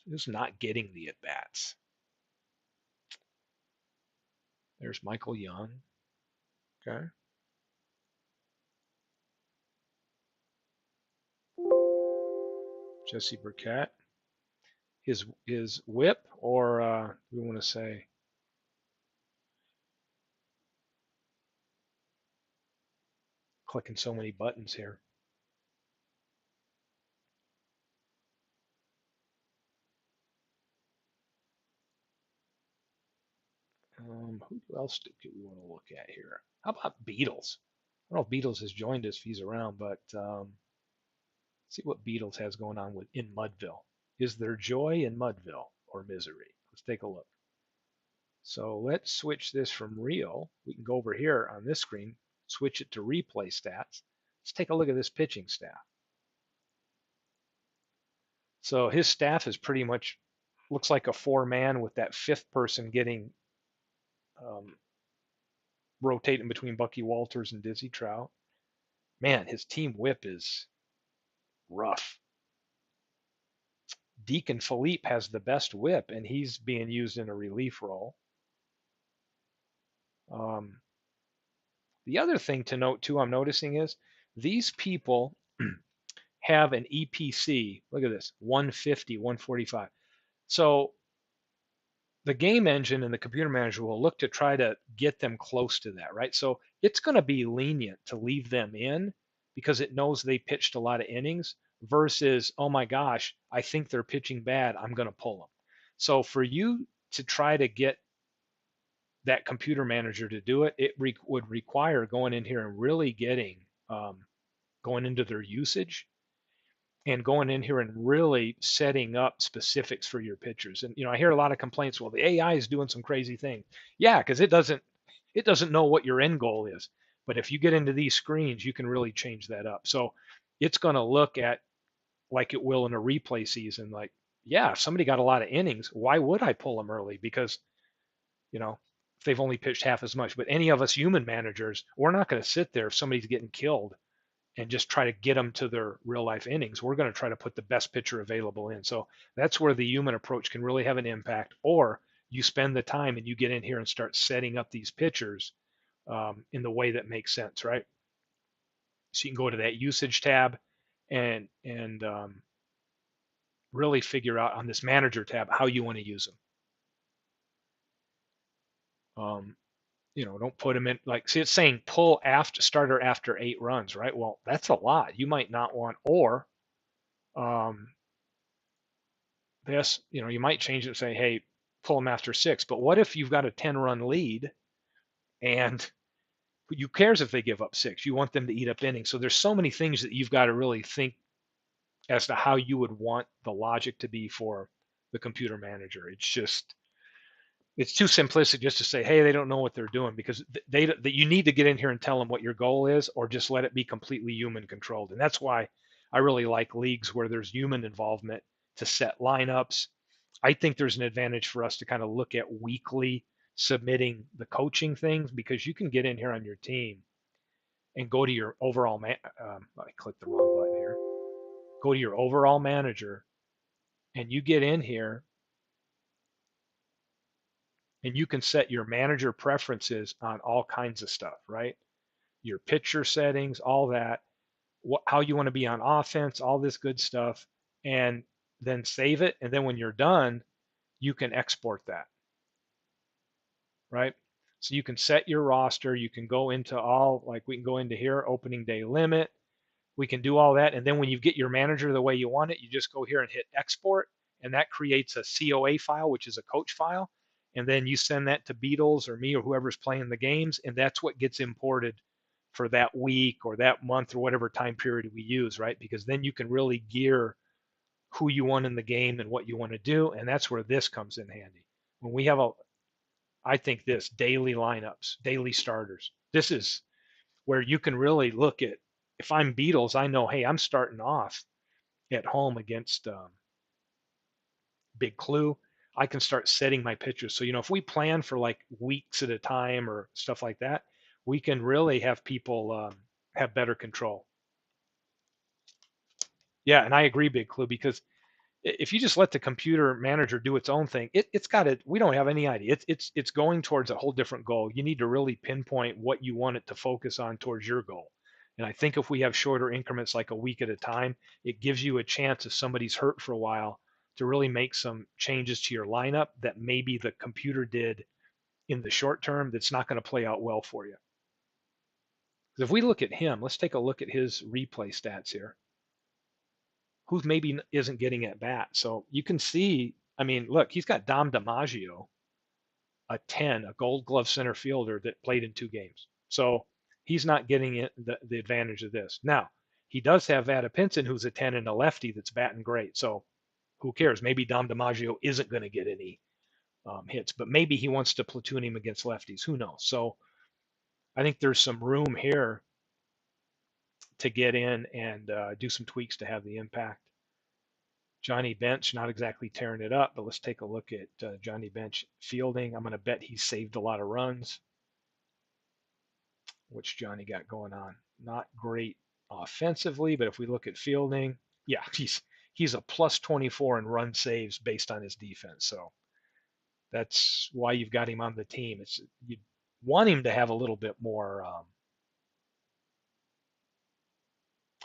Speaker 1: the at bats. There's Michael Young. Okay. Jesse Burkett. His whip, or we want to say, clicking so many buttons here. Who else do we want to look at here? How about Beatles? I don't know if Beatles has joined us if he's around, but see what Beatles has going on with in Mudville. Is there joy in Mudville or misery? Let's take a look. So let's switch this from real. We can go over here on this screen, switch it to replay stats. Let's take a look at this pitching staff. So his staff is pretty much looks like a four-man with that fifth person getting um, rotating between Bucky Walters and Dizzy Trout. Man, his team whip is rough. Deacon Philippe has the best whip, and he's being used in a relief role. Um, the other thing to note too, I'm noticing is these people have an EPC. Look at this, 150, 145. So the game engine and the computer manager will look to try to get them close to that, right? So it's going to be lenient to leave them in because it knows they pitched a lot of innings versus, oh my gosh, I think they're pitching bad. I'm going to pull them. So for you to try to get that computer manager to do it, would require going in here and really getting going into their usage and going in here and really setting up specifics for your pitchers. And I hear a lot of complaints. Well, the AI is doing some crazy thing. Yeah, because it doesn't know what your end goal is. But if you get into these screens, you can really change that up. So it's going to look at like it will in a replay season. Like, yeah, if somebody got a lot of innings, why would I pull them early? Because you know if they've only pitched half as much. But any of us human managers, we're not going to sit there if somebody's getting killed and just try to get them to their real life innings. We're going to try to put the best pitcher available in. So that's where the human approach can really have an impact. Or you spend the time and you get in here and start setting up these pitchers in the way that makes sense, right? So you can go to that usage tab and really figure out on this manager tab how you want to use them. Don't put them in like, see, it's saying pull after starter after 8 runs, right? Well, that's a lot. You might not want, or um, this, you might change it and say, hey, pull them after 6. But what if you've got a 10-run lead and who cares if they give up 6? You want them to eat up innings. So there's so many things that you've got to really think as to how you would want the logic to be for the computer manager. It's too simplistic just to say, hey, they don't know what they're doing, because you need to get in here and tell them what your goal is, or just let it be completely human controlled. And that's why I really like leagues where there's human involvement to set lineups. I think there's an advantage for us to kind of look at weekly submitting the coaching things, because you can get in here on your team and go to your overall I clicked the wrong button here. Go to your overall manager and you get in here and you can set your manager preferences on all kinds of stuff, right? Your pitcher settings, all that, how you want to be on offense, all this good stuff, and then save it. And then when you're done, you can export that, right? So you can set your roster. You can go into we can go into here, opening day limit. We can do all that. And then when you get your manager the way you want it, you just go here and hit export. And that creates a COA file, which is a coach file. And then you send that to Beatles or me or whoever's playing the games. And that's what gets imported for that week or that month or whatever time period we use, right? Because then you can really gear who you want in the game and what you want to do. And that's where this comes in handy. When we have I think this daily lineups, daily starters, this is where you can really look at, if I'm Beatles, I know, hey, I'm starting off at home against Big Clue. I can start setting my pitchers. So, if we plan for like weeks at a time or stuff like that, we can really have people have better control. Yeah, and I agree, Big Clue, because if you just let the computer manager do its own thing, it's got it. We don't have any idea. It's going towards a whole different goal. You need to really pinpoint what you want it to focus on towards your goal. And I think if we have shorter increments, like a week at a time, it gives you a chance if somebody's hurt for a while to really make some changes to your lineup that maybe the computer did in the short term that's not going to play out well for you. Because if we look at him, let's take a look at his replay stats here. Who maybe isn't getting at bat. So you can see, I mean, look, he's got Dom DiMaggio, a 10, a gold glove center fielder that played in 2 games. So he's not getting the advantage of this. Now, he does have Adapinson, who's a 10 and a lefty that's batting great. So who cares? Maybe Dom DiMaggio isn't going to get any hits, but maybe he wants to platoon him against lefties. Who knows? So I think there's some room here to get in and do some tweaks to have the impact. Johnny Bench, not exactly tearing it up, but let's take a look at Johnny Bench fielding. I'm going to bet he saved a lot of runs. Which Johnny got going on? Not great offensively, but if we look at fielding, yeah, he's a plus 24 in run saves based on his defense. So that's why you've got him on the team. It's you want him to have a little bit more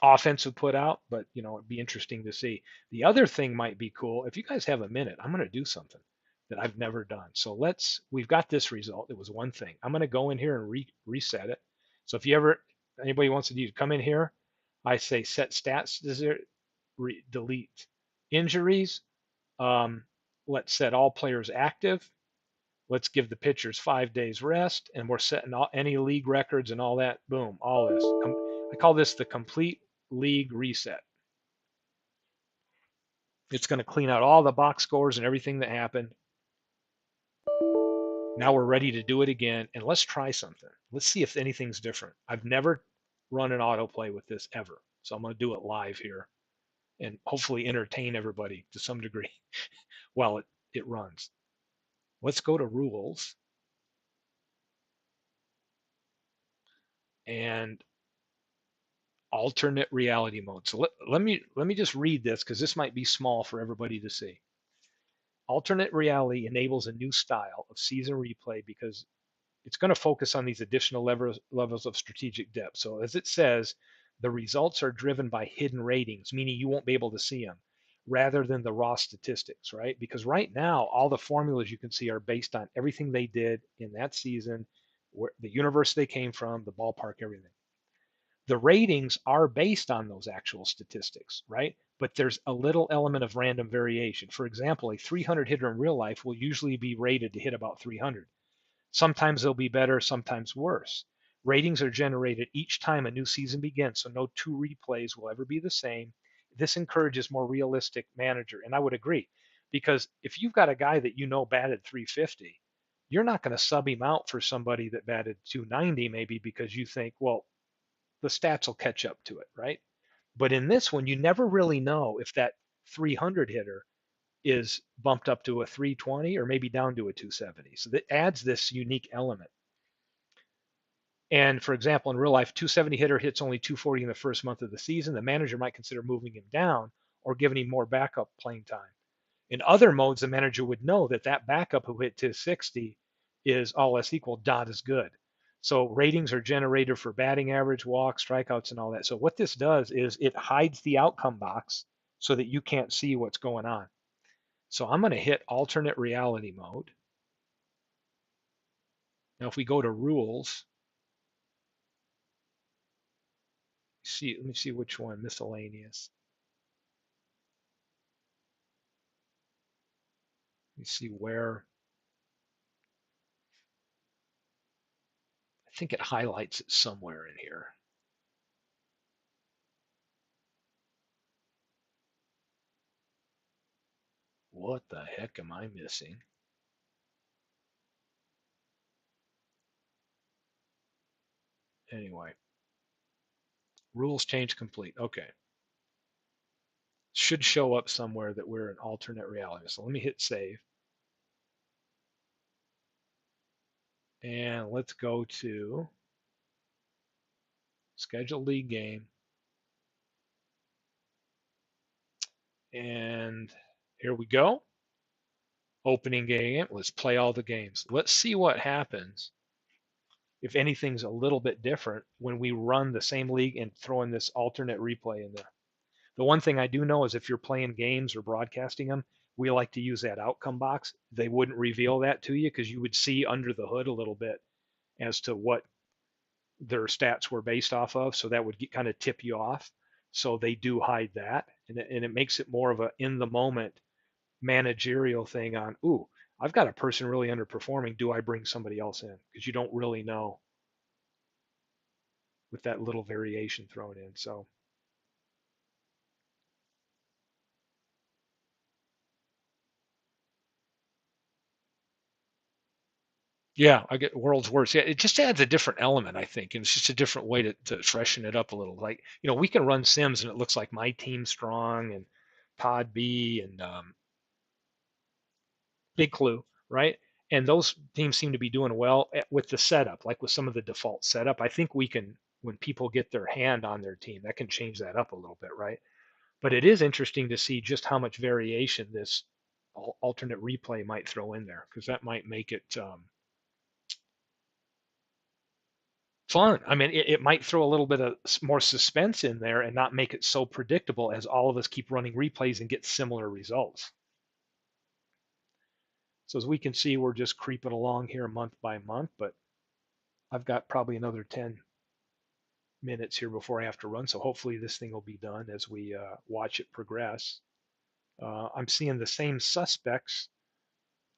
Speaker 1: offense would put out, but it'd be interesting to see. The other thing might be cool. If you guys have a minute, I'm going to do something that I've never done. So we've got this result. It was one thing. I'm going to go in here and reset it. So if anybody wants to do, come in here, I say set stats, delete injuries. Um, let's set all players active. Let's give the pitchers 5 days rest, and we're setting any league records and all that. Boom, all this. I call this the complete league reset. It's going to clean out all the box scores and everything that happened. Now we're ready to do it again, and let's try something. Let's see if anything's different. I've never run an autoplay with this ever, so I'm going to do it live here and hopefully entertain everybody to some degree while it runs. Let's go to rules and alternate reality mode. So let me just read this because this might be small for everybody to see. Alternate reality enables a new style of season replay because it's going to focus on these additional levels of strategic depth. So as it says, the results are driven by hidden ratings, meaning you won't be able to see them, rather than the raw statistics, right? Because right now, all the formulas you can see are based on everything they did in that season, the universe they came from, the ballpark, everything. The ratings are based on those actual statistics, right? But there's a little element of random variation. For example, a 300 hitter in real life will usually be rated to hit about 300. Sometimes they'll be better, sometimes worse. Ratings are generated each time a new season begins, so no two replays will ever be the same. This encourages more realistic manager, and I would agree, because if you've got a guy that batted 350, you're not going to sub him out for somebody that batted 290 maybe because you think, well, the stats will catch up to it, right? But in this one, you never really know if that 300 hitter is bumped up to a 320 or maybe down to a 270. So that adds this unique element. And for example, in real life, 270 hitter hits only 240 in the first month of the season. The manager might consider moving him down or giving him more backup playing time. In other modes, the manager would know that that backup who hit 260 is all else equal, not as good. So ratings are generated for batting average, walks, strikeouts, and all that. So what this does is it hides the outcome box so that you can't see what's going on. So I'm going to hit alternate reality mode. Now, if we go to rules, let me see which one, miscellaneous. Let me see where. I think it highlights it somewhere in here. What the heck am I missing? Anyway, rules change complete. Okay. Should show up somewhere that we're in alternate reality. So let me hit save. And let's go to schedule league game. And here we go. Opening game. Let's play all the games. Let's see what happens if anything's a little bit different when we run the same league and throw in this alternate replay in there. The one thing I do know is if you're playing games or broadcasting them, we like to use that outcome box. They wouldn't reveal that to you because you would see under the hood a little bit as to what their stats were based off of. So that would kind of tip you off. So they do hide that, and it makes it more of a in the moment managerial thing on, ooh, I've got a person really underperforming. Do I bring somebody else in? Because you don't really know with that little variation thrown in. So yeah, I get world's worst. Yeah, it just adds a different element, I think, and it's just a different way to freshen it up a little. Like, we can run Sims and it looks like my team's strong and Pod B and Big Clue, right? And those teams seem to be doing well with the setup, like with some of the default setup. I think we can, when people get their hand on their team, that can change that up a little bit, right? But it is interesting to see just how much variation this alternate replay might throw in there, because that might make it fun. I mean, it might throw a little bit of more suspense in there and not make it so predictable as all of us keep running replays and get similar results. So as we can see, we're just creeping along here month by month, but I've got probably another 10 minutes here before I have to run. So hopefully this thing will be done as we watch it progress. I'm seeing the same suspects,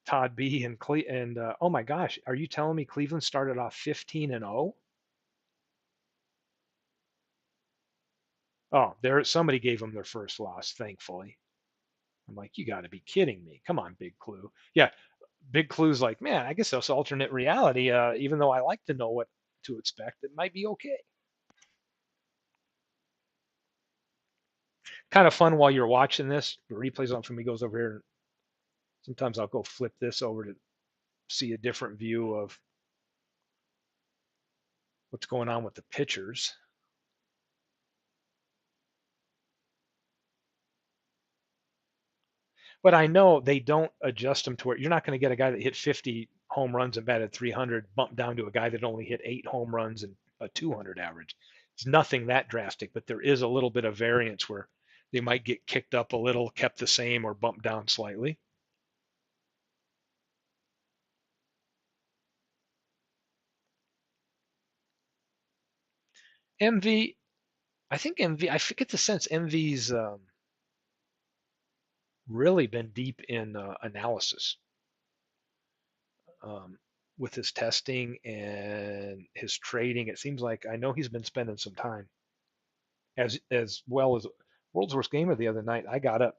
Speaker 1: Todd B and oh my gosh, are you telling me Cleveland started off 15-0? Oh, there somebody gave them their first loss, thankfully. I'm like, you got to be kidding me. Come on, Big Clue. Yeah, Big Clue's like, man, I guess that's alternate reality. Even though I like to know what to expect, it might be okay. Kind of fun while you're watching this. The replays on for me goes over here. Sometimes I'll go flip this over to see a different view of what's going on with the pitchers. But I know they don't adjust them to where you're not going to get a guy that hit 50 home runs and batted 300 bumped down to a guy that only hit 8 home runs and a 200 average. It's nothing that drastic, but there is a little bit of variance where they might get kicked up a little, kept the same, or bumped down slightly. MV, I think MV, I get the sense MV's really been deep in analysis um, with his testing and his trading. It seems like I know he's been spending some time as well as World's Worst Gamer the other night. I got up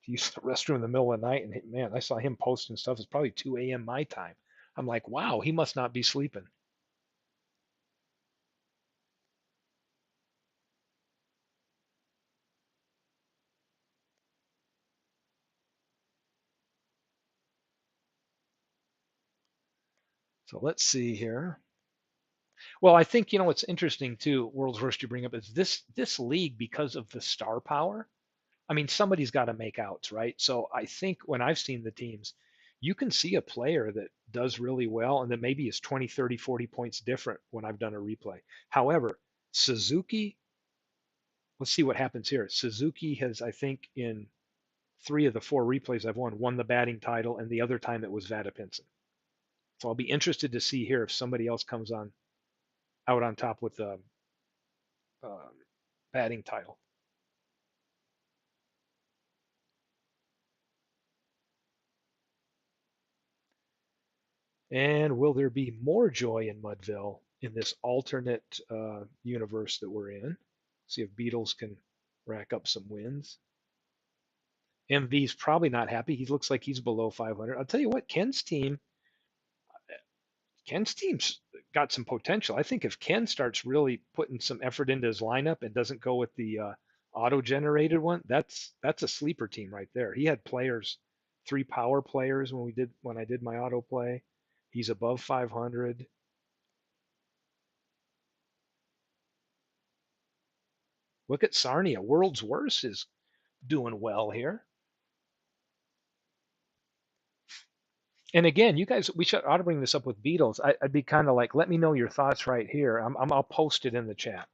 Speaker 1: to use the restroom in the middle of the night, and man, I saw him posting stuff. It's probably 2 a.m. my time. I'm like, wow, he must not be sleeping. So let's see here. Well, I think what's interesting too, World's Worst you bring up is this league because of the star power. I mean, somebody's got to make outs, right? So I think when I've seen the teams, you can see a player that does really well and then maybe is 20, 30, 40 points different when I've done a replay. However, Suzuki, let's see what happens here. Suzuki has, I think, in 3 of the 4 replays I've won the batting title, and the other time it was Vatapinson. So I'll be interested to see here if somebody else comes on out on top with the um, batting title. And will there be more joy in Mudville in this alternate universe that we're in? See if Beatles can rack up some wins. MV's probably not happy. He looks like he's below 500. I'll tell you what, Ken's team's got some potential. I think if Ken starts really putting some effort into his lineup and doesn't go with the auto-generated one, that's a sleeper team right there. He had players, 3 power players when I did my auto play. He's above 500. Look at Sarnia. World's Worst is Doing well here. And again, you guys, we should ought to bring this up with Beatles. I'd be kind of like, let me know your thoughts right here. I'll post it in the chat.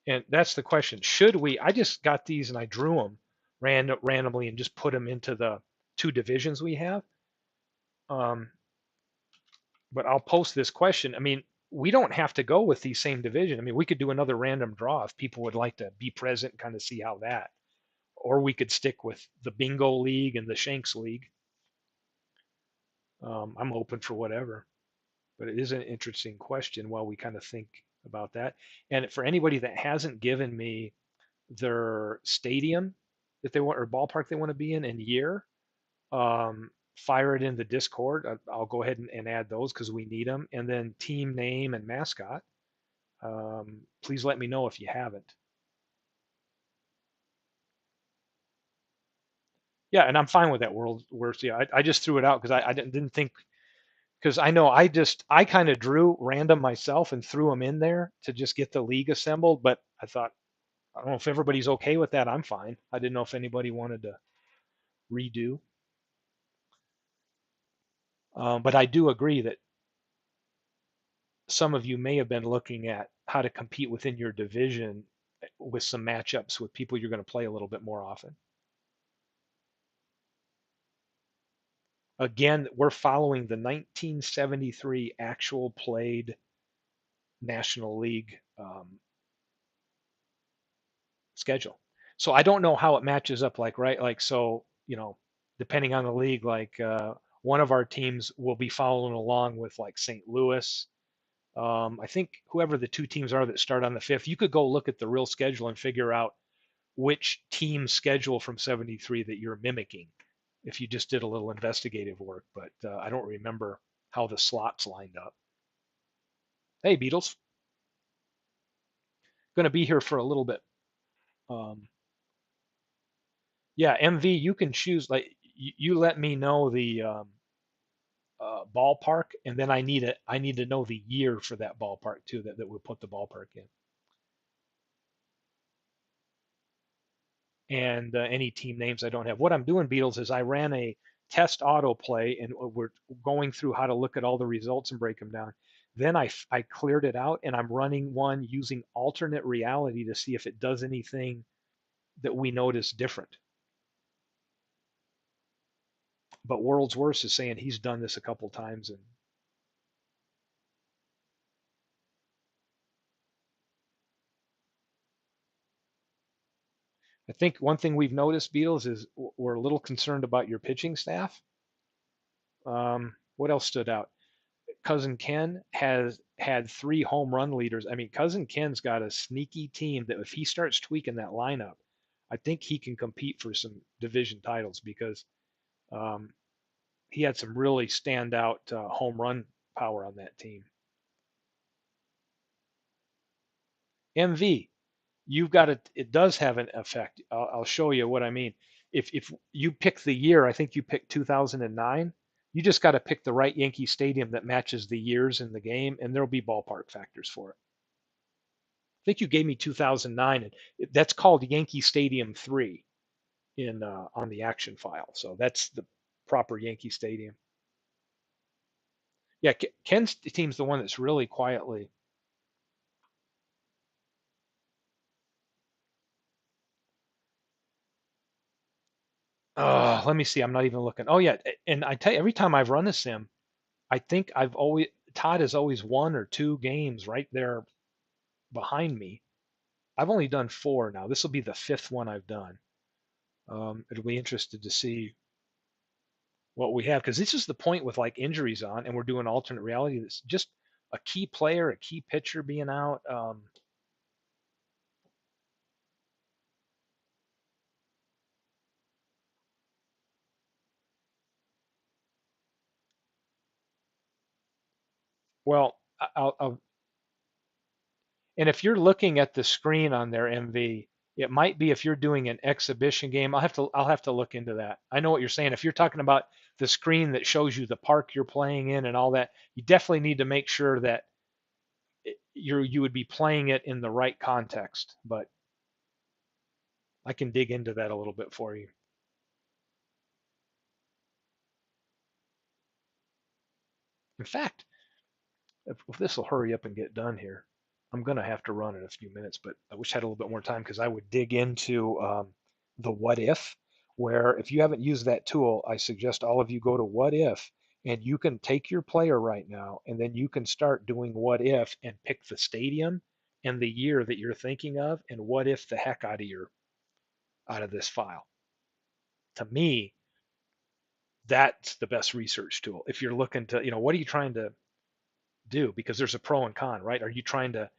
Speaker 1: And that's the question. Should we? I just got these and I drew them randomly and just put them into the two divisions we have. Um, but I'll post this question. I mean, we don't have to go with the same division. I mean, we could do another random draw if people would like to be present and kind of see how that, or we could stick with the Bingo League and the Shanks League. I'm open for whatever, but it is an interesting question while we kind of think about that. And for anybody that hasn't given me their stadium that they want or ballpark they want to be in and year, fire it in the Discord. I'll go ahead and add those because we need them. And then team name and mascot. Please let me know if you haven't. Yeah, and I'm fine with that world worst. Yeah, I just threw it out because I didn't think because I know I kind of drew random myself and threw them in there to just get the league assembled. But I thought I don't know if everybody's okay with that. I'm fine. I didn't know if anybody wanted to redo. But I do agree that some of you may have been looking at how to compete within your division with some matchups with people you're going to play a little bit more often. Again, we're following the 1973 actual played National League schedule. So I don't know how it matches up. Like right, like so depending on the league, like one of our teams will be following along with like St. Louis. I think whoever the two teams are that start on the 5th, you could go look at the real schedule and figure out which team schedule from 73 that you're mimicking if you just did a little investigative work. But I don't remember how the slots lined up. Hey, Beatles, going to be here for a little bit. Um, yeah, MV, you can choose. Like you let me know the ballpark, and then I need to know the year for that ballpark too. That we put the ballpark in, and any team names I don't have. What I'm doing, Beatles, is I ran a test autoplay, and we're going through how to look at all the results and break them down. Then I cleared it out, and I'm running one using alternate reality to see if it does anything that we notice different. But World's Worst is saying he's done this a couple times, and I think one thing we've noticed, Beatles, is we're a little concerned about your pitching staff. What else stood out? Cousin Ken has had 3 home run leaders. I mean, Cousin Ken's got a sneaky team that if he starts tweaking that lineup, I think he can compete for some division titles because um, he had some really standout home run power on that team. MV, you've got it. It does have an effect. I'll show you what I mean. If you pick the year, I think you picked 2009. You just got to pick the right Yankee Stadium that matches the years in the game, and there'll be ballpark factors for it. I think you gave me 2009, and that's called Yankee Stadium 3 in on the action file. So that's the proper Yankee Stadium. Yeah, Ken's team's the one that's really quietly. Let me see. I'm not even looking. Oh yeah, and I tell you, every time I've run a sim, I think I've always Todd is always 1 or 2 games right there behind me. I've only done 4 now. This will be the 5th one I've done. It'll be interested to see what we have because this is the point with like injuries on, and we're doing alternate reality. That's just a key player, a key pitcher being out. Well, I'll and if you're looking at the screen on there, MV, It might be if you're doing an exhibition game. I'll have to look into that. I know what you're saying. If you're talking about the screen that shows you the park you're playing in and all that, you definitely need to make sure that you would be playing it in the right context. But I can dig into that a little bit for you. In fact, if this will hurry up and get done here, I'm going to have to run in a few minutes, but I wish I had a little bit more time because I would dig into the what if, where if you haven't used that tool, I suggest all of you go to what if, and you can take your player right now, and then you can start doing what if and pick the stadium and the year that you're thinking of, and what if the heck out of this file. To me, that's the best research tool. If you're looking to, what are you trying to do? Because there's a pro and con, right? Are you trying to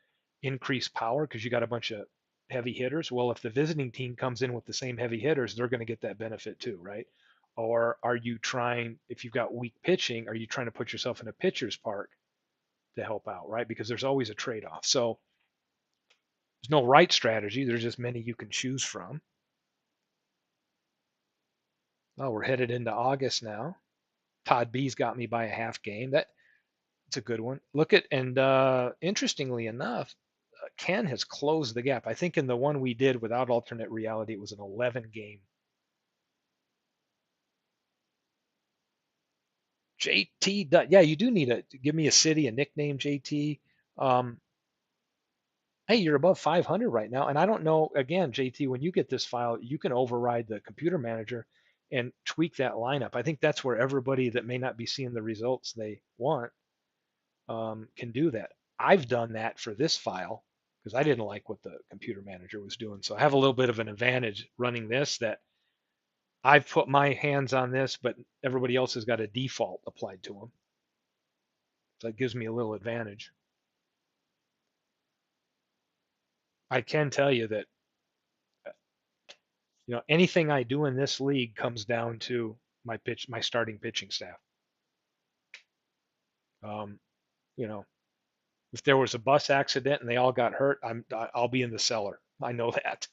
Speaker 1: increase power because you got a bunch of heavy hitters? Well, if the visiting team comes in with the same heavy hitters, they're going to get that benefit too, right? Or are you trying, if you've got weak pitching, are you trying to put yourself in a pitcher's park to help out, right? Because there's always a trade off. So there's no right strategy. There's just many you can choose from. Oh, we're headed into August now. Todd B's got me by a half game. That's a good one. Look at, and interestingly enough, Ken has closed the gap. I think in the one we did without alternate reality, it was an 11 game. JT, yeah, you do need to give me a city, a nickname, JT. Um, hey, you're above 500 right now. And I don't know, again, JT, when you get this file, you can override the computer manager and tweak that lineup. I think that's where everybody that may not be seeing the results they want can do that. I've done that for this file because I didn't like what the computer manager was doing. So I have a little bit of an advantage running this that I've put my hands on this, but everybody else has got a default applied to them. So that gives me a little advantage. I can tell you that anything I do in this league comes down to my starting pitching staff. Um, you know, if there was a bus accident and they all got hurt, I'll be in the cellar. I know that.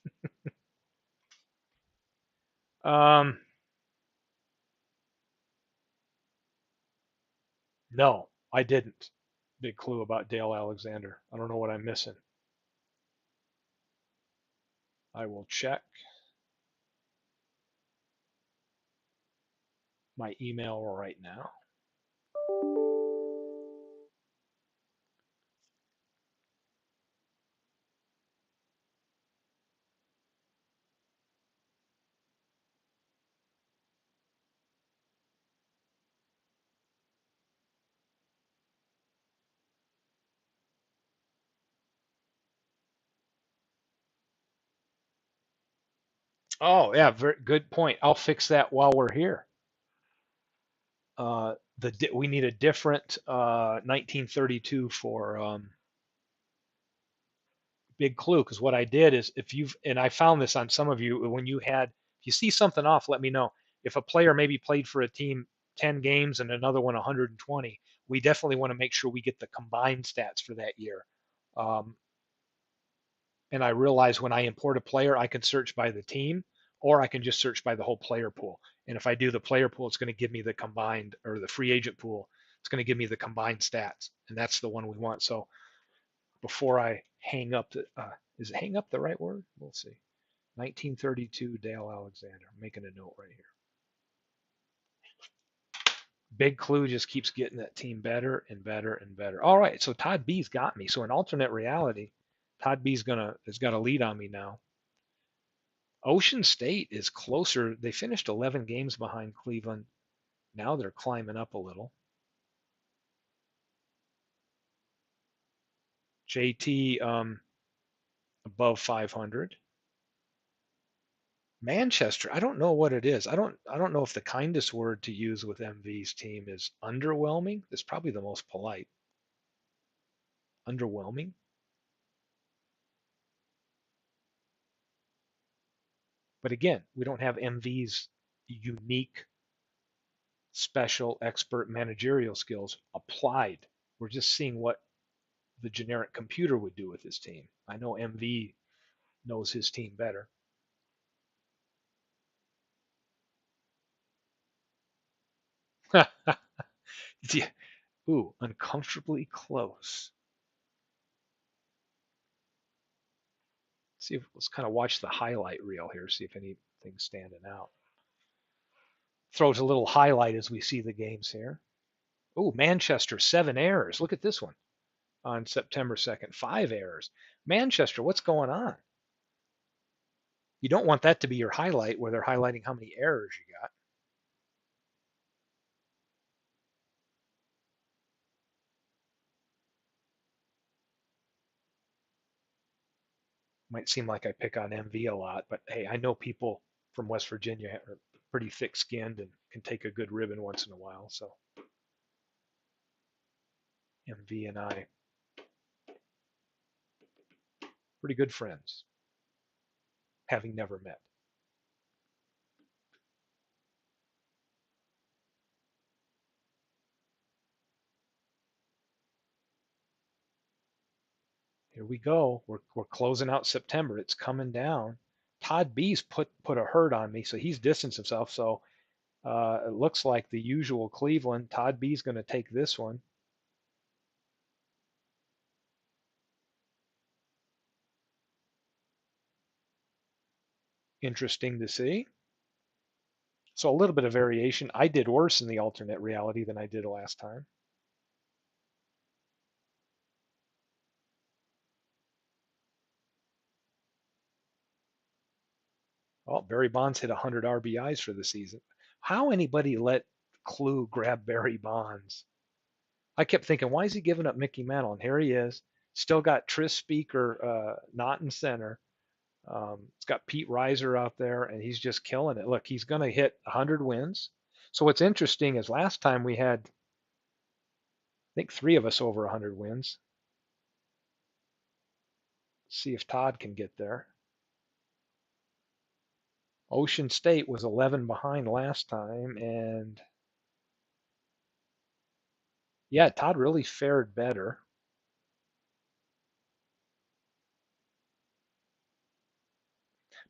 Speaker 1: um, no, I didn't. Big clue about Dale Alexander. I don't know what I'm missing. I will check my email right now. Oh yeah, very good point. I'll fix that while we're here. We need a different 1932 for Big Clue, because what I did is if you've and I found this on some of you when if you see something off, let me know. If a player maybe played for a team 10 games and another one 120, we definitely want to make sure we get the combined stats for that year. Um, and I realize when I import a player, I can search by the team or I can just search by the whole player pool. And if I do the player pool, it's going to give me the combined or the free agent pool. It's going to give me the combined stats. And that's the one we want. So before I hang up, is hang up the right word? We'll see. 1932 Dale Alexander. I'm making a note right here. Big Clue just keeps getting that team better and better and better. All right, so Todd B's got me. So in alternate reality, Todd B's has got a lead on me now. Ocean State is closer. They finished 11 games behind Cleveland. Now they're climbing up a little. JT above 500. Manchester, I don't know what it is. I don't know if the kindest word to use with MV's team is underwhelming. It's probably the most polite. Underwhelming. But again, we don't have MV's unique, special, expert managerial skills applied. We're just seeing what the generic computer would do with his team. I know MV knows his team better. Yeah. Ooh, uncomfortably close. See if let's kind of watch the highlight reel here, see if anything's standing out. Throws a little highlight as we see the games here. Oh, Manchester, 7 errors. Look at this one on September 2nd, 5 errors. Manchester, what's going on? You don't want that to be your highlight where they're highlighting how many errors you got. Might seem like I pick on MV a lot, but hey, I know people from West Virginia are pretty thick skinned and can take a good ribbon once in a while. So MV and I, pretty good friends, having never met. Here we go. We're closing out September. It's coming down. Todd B's put a hurt on me, so he's distanced himself. So it looks like the usual Cleveland. Todd B's going to take this one. Interesting to see. So a little bit of variation. I did worse in the alternate reality than I did last time. Oh, Barry Bonds hit 100 RBIs for the season. How anybody let Clue grab Barry Bonds? I kept thinking, why is he giving up Mickey Mantle? And here he is. Still got Tris Speaker not in center. It's got Pete Reiser out there, and he's just killing it. Look, he's going to hit 100 wins. So what's interesting is last time we had, I think, three of us over 100 wins. Let's see if Todd can get there. Ocean State was 11 behind last time, and yeah, Todd really fared better.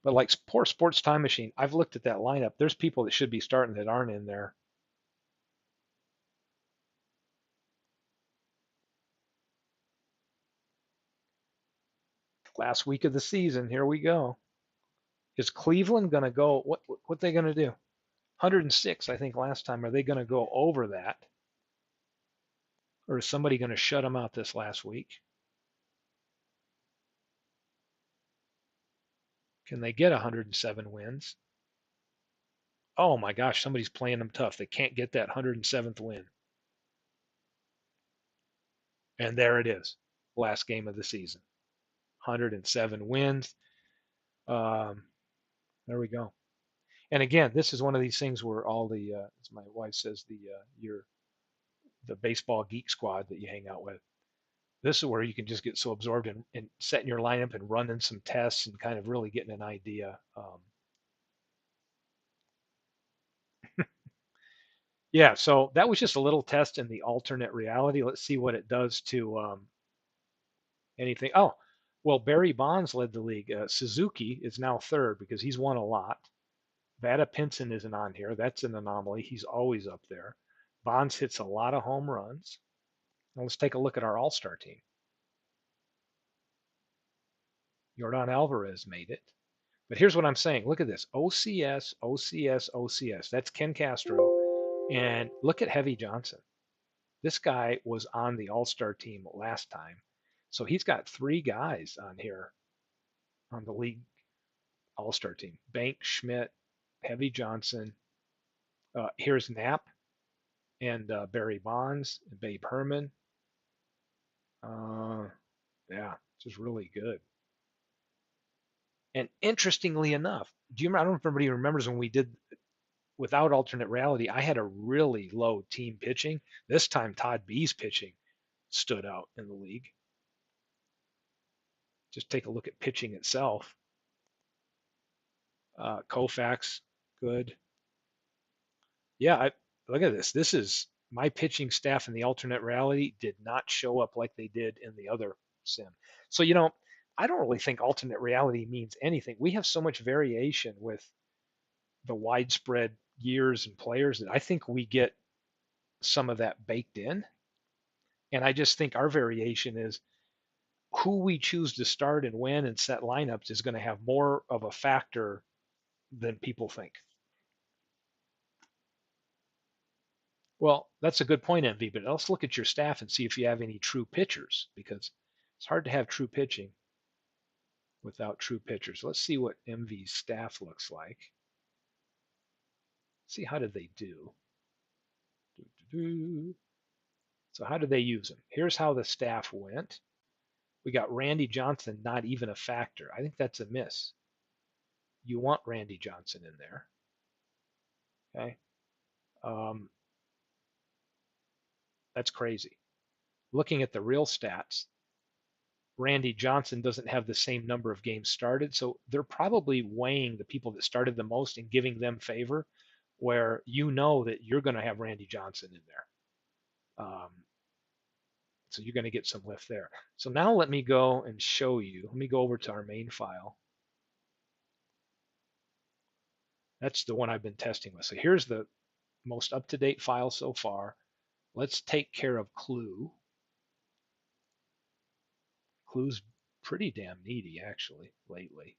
Speaker 1: But like poor Sports Time Machine, I've looked at that lineup. There's people that should be starting that aren't in there. Last week of the season, here we go. Is Cleveland going to go? What they going to do? 106, I think last time. Are they going to go over that, or is somebody going to shut them out this last week? Can they get 107 wins? Oh my gosh, somebody's playing them tough. They can't get that 107th win. And there it is, last game of the season. 107 wins. Um, there we go. And again, this is one of these things where all the, as my wife says, the baseball geek squad that you hang out with. This is where you can just get so absorbed in setting your lineup and running some tests and kind of really getting an idea. Yeah, so that was just a little test in the alternate reality. Let's see what it does to anything. Oh, well, Barry Bonds led the league. Suzuki is now third because he's won a lot. Vada Pinson isn't on here. That's an anomaly. He's always up there. Bonds hits a lot of home runs. Now let's take a look at our All-Star team. Jordan Alvarez made it. But here's what I'm saying. Look at this. OCS, OCS, OCS. That's Ken Castro. And look at Heavy Johnson. This guy was on the All-Star team last time. So he's got three guys on here on the league All-Star team. Bank, Schmidt, Heavy Johnson. Here's Knapp and Barry Bonds, and Babe Herman. Uh, yeah, just really good. And interestingly enough, do you remember? I don't know if everybody remembers when we did without alternate reality. I had a really low team pitching. This time, Todd B's pitching stood out in the league. Just take a look at pitching itself. Koufax, good. Yeah, look at this. This is my pitching staff in the alternate reality did not show up like they did in the other sim. So I don't really think alternate reality means anything. We have so much variation with the widespread years and players that I think we get some of that baked in. And I just think our variation is who we choose to start and when and set lineups is going to have more of a factor than people think. Well, that's a good point, MV, but let's look at your staff and see if you have any true pitchers because it's hard to have true pitching without true pitchers. Let's see what MV's staff looks like. See how did they do. So how did they use them? Here's how the staff went. We got Randy Johnson, not even a factor. I think that's a miss. You want Randy Johnson in there. Okay. Um, that's crazy. Looking at the real stats, Randy Johnson doesn't have the same number of games started. So they're probably weighing the people that started the most and giving them favor where you know that you're going to have Randy Johnson in there. So you're going to get some lift there. So now let me go and show you. Let me go over to our main file. That's the one I've been testing with. So here's the most up-to-date file so far. Let's take care of Clue. Clue's pretty damn needy, actually, lately.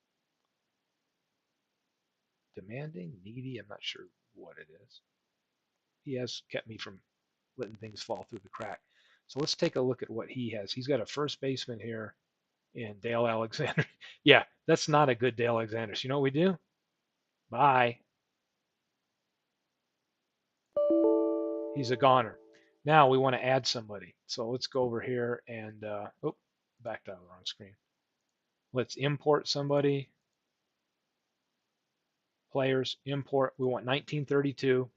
Speaker 1: Demanding, needy, I'm not sure what it is. He has kept me from letting things fall through the crack. So let's take a look at what he has. He's got a first baseman here in Dale Alexander. Yeah, that's not a good Dale Alexander. So you know what we do? Bye. He's a goner. Now we want to add somebody. So let's go over here and, oh, backed out of the wrong screen. Let's import somebody. Players, import. We want 1932.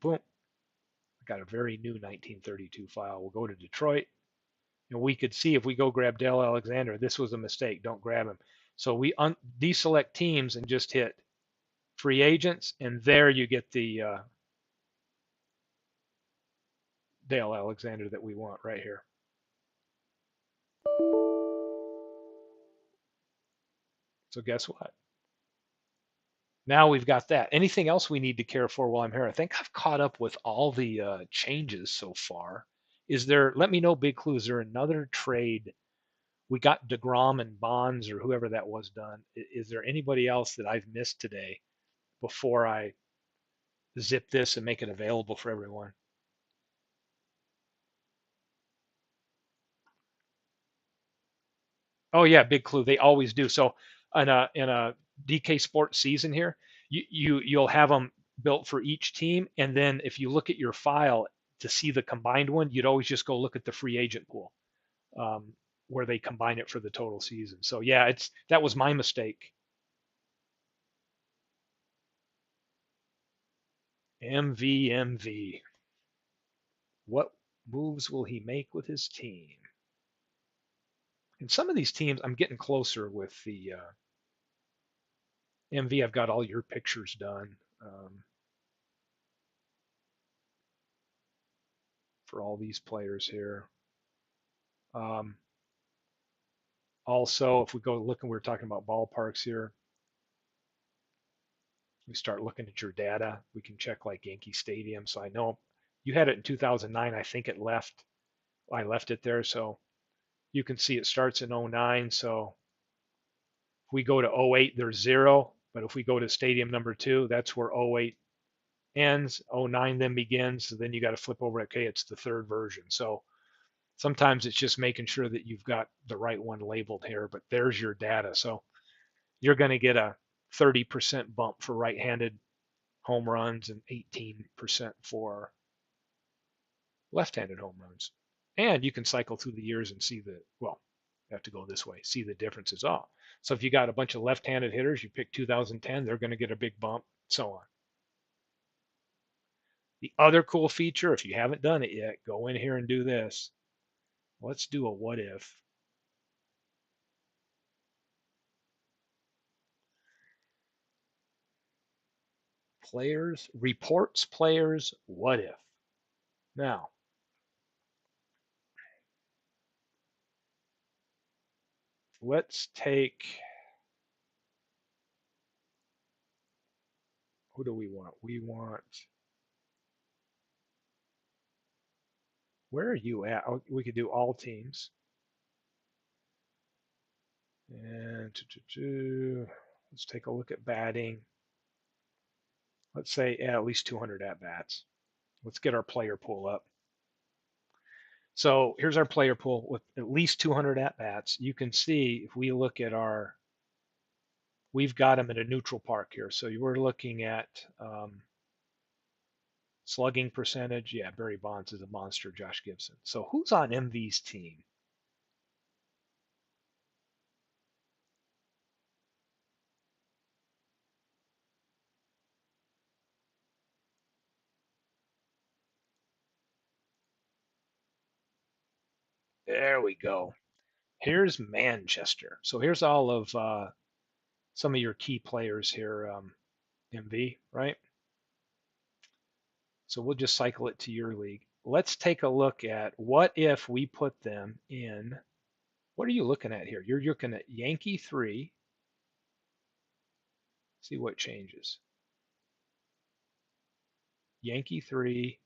Speaker 1: Boom. I got a very new 1932 file. We'll go to Detroit. And we could see if we go grab Dale Alexander, this was a mistake. Don't grab him. So we deselect teams and just hit free agents. And there you get the Dale Alexander that we want right here. So guess what? Now we've got that. Anything else we need to care for while I'm here? I think I've caught up with all the changes so far. Is there, let me know, Big Clue, is there another trade? We got DeGrom and Bonds or whoever that was done. Is there anybody else that I've missed today before I zip this and make it available for everyone? Oh yeah, Big Clue. They always do. So in a DK Sports season here, you'll have them built for each team, and then if you look at your file to see the combined one, you'd always just go look at the free agent pool um, where they combine it for the total season. So yeah, that was my mistake. MV. What moves will he make with his team? And some of these teams, I'm getting closer with the MV. I've got all your pictures done. For all these players here. Um, Also, if we go look and we're talking about ballparks here, we start looking at your data. We can check like Yankee Stadium. So I know you had it in 2009. I think it left. I left it there. So you can see it starts in '09. So if we go to '08, there's 0. But if we go to stadium number 2, that's where '08 ends. '09 then begins. So then you got to flip over. Okay, it's the third version. So sometimes it's just making sure that you've got the right one labeled here, but there's your data. So you're going to get a 30% bump for right-handed home runs and 18% for left-handed home runs. And you can cycle through the years and see well, you have to go this way, see the differences. Oh, so if you got a bunch of left-handed hitters, you pick 2010, they're going to get a big bump, so on. The other cool feature, if you haven't done it yet, go in here and do this. Let's do a what if. Players, reports players, what if. Now, let's take, who do we want? We want, where are you at? Oh, we could do all teams. And let's take a look at batting. Let's say at least 200 at bats. Let's get our player pool up. So here's our player pool with at least 200 at bats. You can see if we look at our, we've got them at a neutral park here. So we're looking at slugging percentage. Yeah, Barry Bonds is a monster. Josh Gibson. So who's on MV's team? There we go. Here's Manchester. So here's all of some of your key players here, MV, right? So we'll just cycle it to your league. Let's take a look at what if we put them in. What are you looking at here? You're looking at Yankee 3. See what changes. Yankee 3,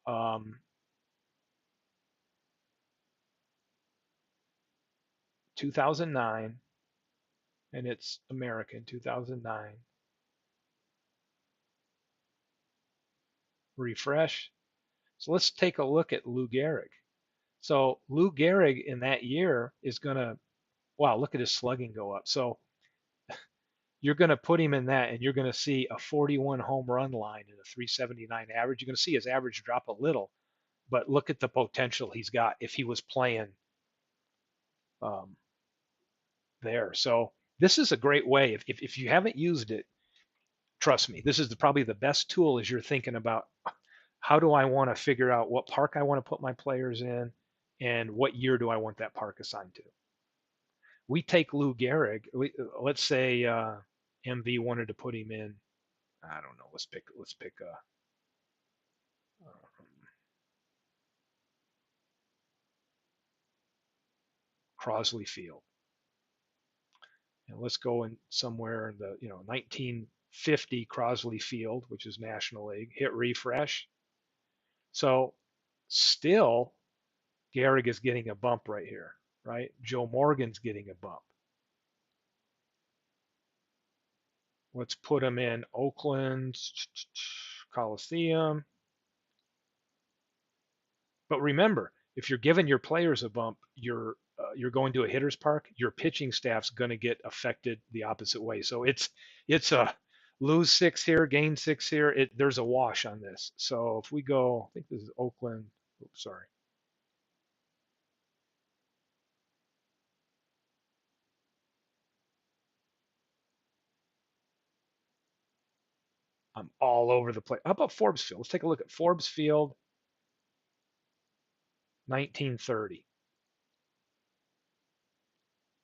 Speaker 1: um, 2009, and it's American 2009. Refresh. So let's take a look at Lou Gehrig. So Lou Gehrig in that year is going to, wow, look at his slugging go up. So you're going to put him in that, and you're going to see a 41 home run line and a 379 average. You're going to see his average drop a little, but look at the potential he's got if he was playing um, there. So this is a great way. If you haven't used it, trust me, this is probably the best tool as you're thinking about how do I want to figure out what park I want to put my players in and what year do I want that park assigned to. We take Lou Gehrig. Let's say MV wanted to put him in. I don't know. Let's pick Crosley Field, and let's go in somewhere in the 1950 Crosley Field, which is National League. Hit refresh. So still, Gehrig is getting a bump right here, right? Joe Morgan's getting a bump. Let's put him in Oakland Coliseum. But remember, if you're giving your players a bump, you're going to a hitter's park. Your pitching staff's going to get affected the opposite way. So it's a lose 6 here, gain 6 here. There's a wash on this. So if we go, I think this is Oakland. Oops, sorry. I'm all over the place. How about Forbes Field? Let's take a look at Forbes Field, 1930.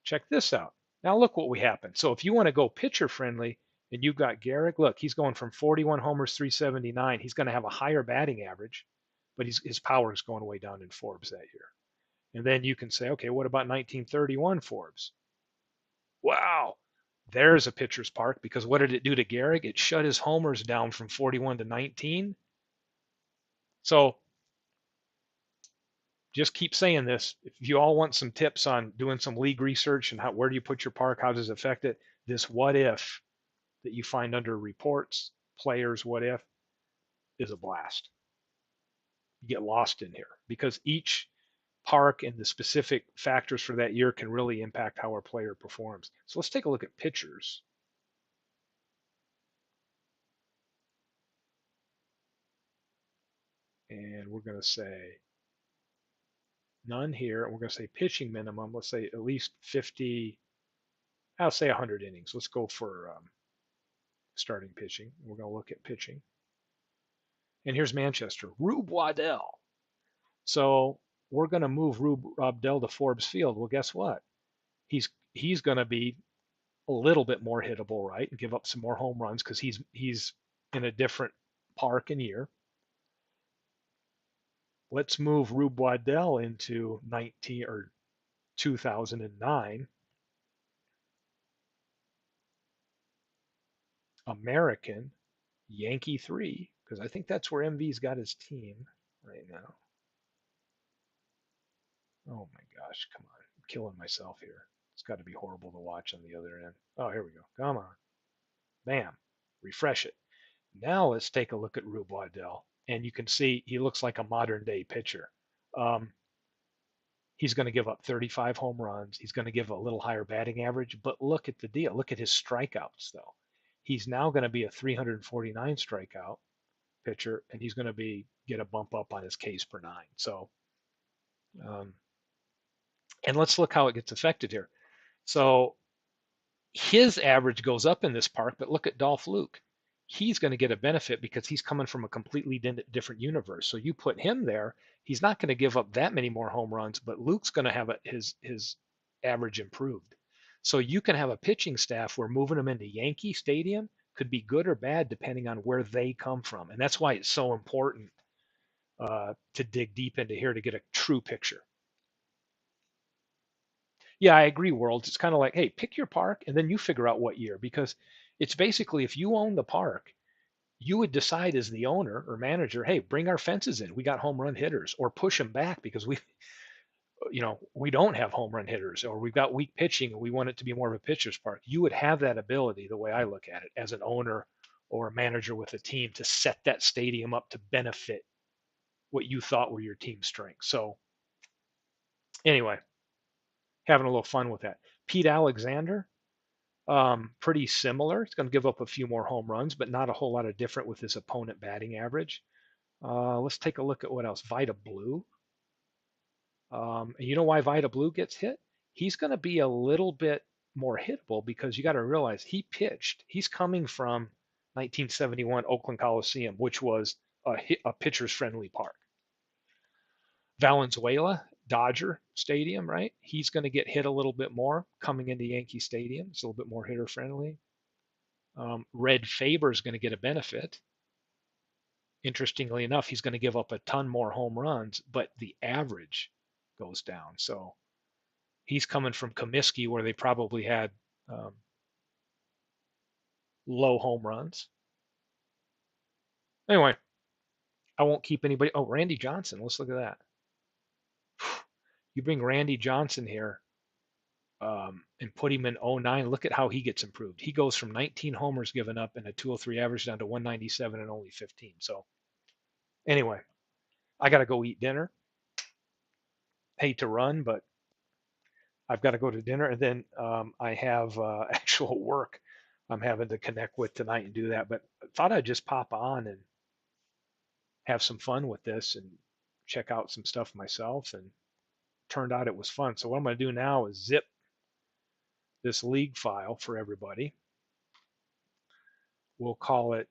Speaker 1: Check this out. Now look what we happened. So if you want to go pitcher friendly and you've got Gehrig, look, he's going from 41 homers, 379. He's going to have a higher batting average, but his power is going way down in Forbes that year. And then you can say, okay, what about 1931 Forbes? Wow, there's a pitcher's park because what did it do to Gehrig? It shut his homers down from 41 to 19. So just keep saying this. If you all want some tips on doing some league research and where do you put your park, how does it affect it, this what if that you find under reports, players, what if, is a blast. You get lost in here because each park and the specific factors for that year can really impact how a player performs. So let's take a look at pitchers. And we're going to say none here. And we're going to say pitching minimum. Let's say at least 50, I'll say 100 innings. Let's go for starting pitching. We're going to look at pitching. And here's Manchester, Rube Waddell. So we're going to move Rube Waddell to Forbes Field. Well, guess what? He's going to be a little bit more hittable, right, and give up some more home runs because he's in a different park and year. Let's move Rube Waddell into 19 or 2009 American Yankee 3, because I think that's where MV's got his team right now. Oh my gosh, come on. I'm killing myself here. It's got to be horrible to watch on the other end. Oh, here we go. Come on. Bam. Refresh it. Now let's take a look at Rube Waddell. And you can see he looks like a modern day pitcher. Um, he's going to give up 35 home runs. He's going to give a little higher batting average. But look at the deal. Look at his strikeouts, though. He's now going to be a 349 strikeout pitcher, and he's going to be get a bump up on his Ks per nine. So, um, and let's look how it gets affected here. So his average goes up in this park, but look at Dolph Luke. He's going to get a benefit because he's coming from a completely different universe. So you put him there, he's not going to give up that many more home runs, but Luke's going to have his average improved. So you can have a pitching staff where moving them into Yankee Stadium could be good or bad depending on where they come from, and that's why it's so important to dig deep into here to get a true picture. Yeah, I agree, World. It's kind of like, hey, pick your park and then you figure out what year, because it's basically if you own the park, you would decide as the owner or manager, hey, bring our fences in. We got home run hitters, or push them back because we don't have home run hitters, or we've got weak pitching and we want it to be more of a pitcher's park. You would have that ability, the way I look at it, as an owner or a manager with a team to set that stadium up to benefit what you thought were your team strengths. So anyway, having a little fun with that. Pete Alexander, pretty similar. It's going to give up a few more home runs, but not a whole lot of different with his opponent batting average. Let's take a look at what else. Vita Blue. And you know why Vita Blue gets hit? He's going to be a little bit more hittable because you got to realize he pitched. He's coming from 1971 Oakland Coliseum, which was a pitcher's friendly park. Valenzuela, Dodger Stadium, right? He's going to get hit a little bit more coming into Yankee Stadium. It's a little bit more hitter friendly. Red Faber is going to get a benefit. Interestingly enough, he's going to give up a ton more home runs, but the average goes down. So he's coming from Comiskey, where they probably had um, low home runs. Anyway, I won't keep anybody. Oh, Randy Johnson. Let's look at that. You bring Randy Johnson here and put him in '09. Look at how he gets improved. He goes from 19 homers given up and a 203 average down to 197 and only 15. So anyway, I got to go eat dinner. Hate to run, but I've got to go to dinner, and then I have actual work I'm having to connect with tonight and do that. But I thought I'd just pop on and have some fun with this and check out some stuff myself. And turned out it was fun. So what I'm going to do now is zip this league file for everybody. We'll call it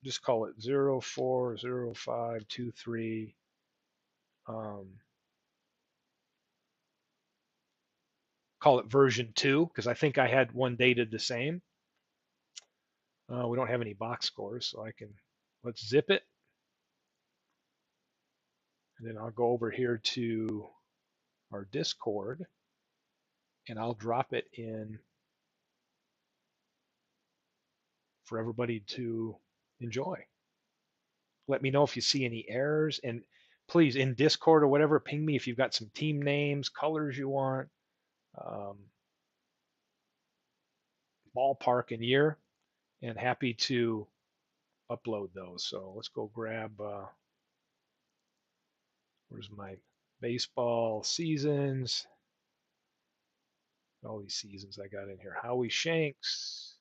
Speaker 1: just call it 040523. Call it version 2 because I think I had one dated the same. We don't have any box scores, so let's zip it. And then I'll go over here to our Discord and I'll drop it in for everybody to enjoy. Let me know if you see any errors, and please, in Discord or whatever, ping me if you've got some team names, colors you want, um, ballpark and year, and happy to upload those. So let's go grab, where's my baseball seasons? All these seasons I got in here. Howie Shanks,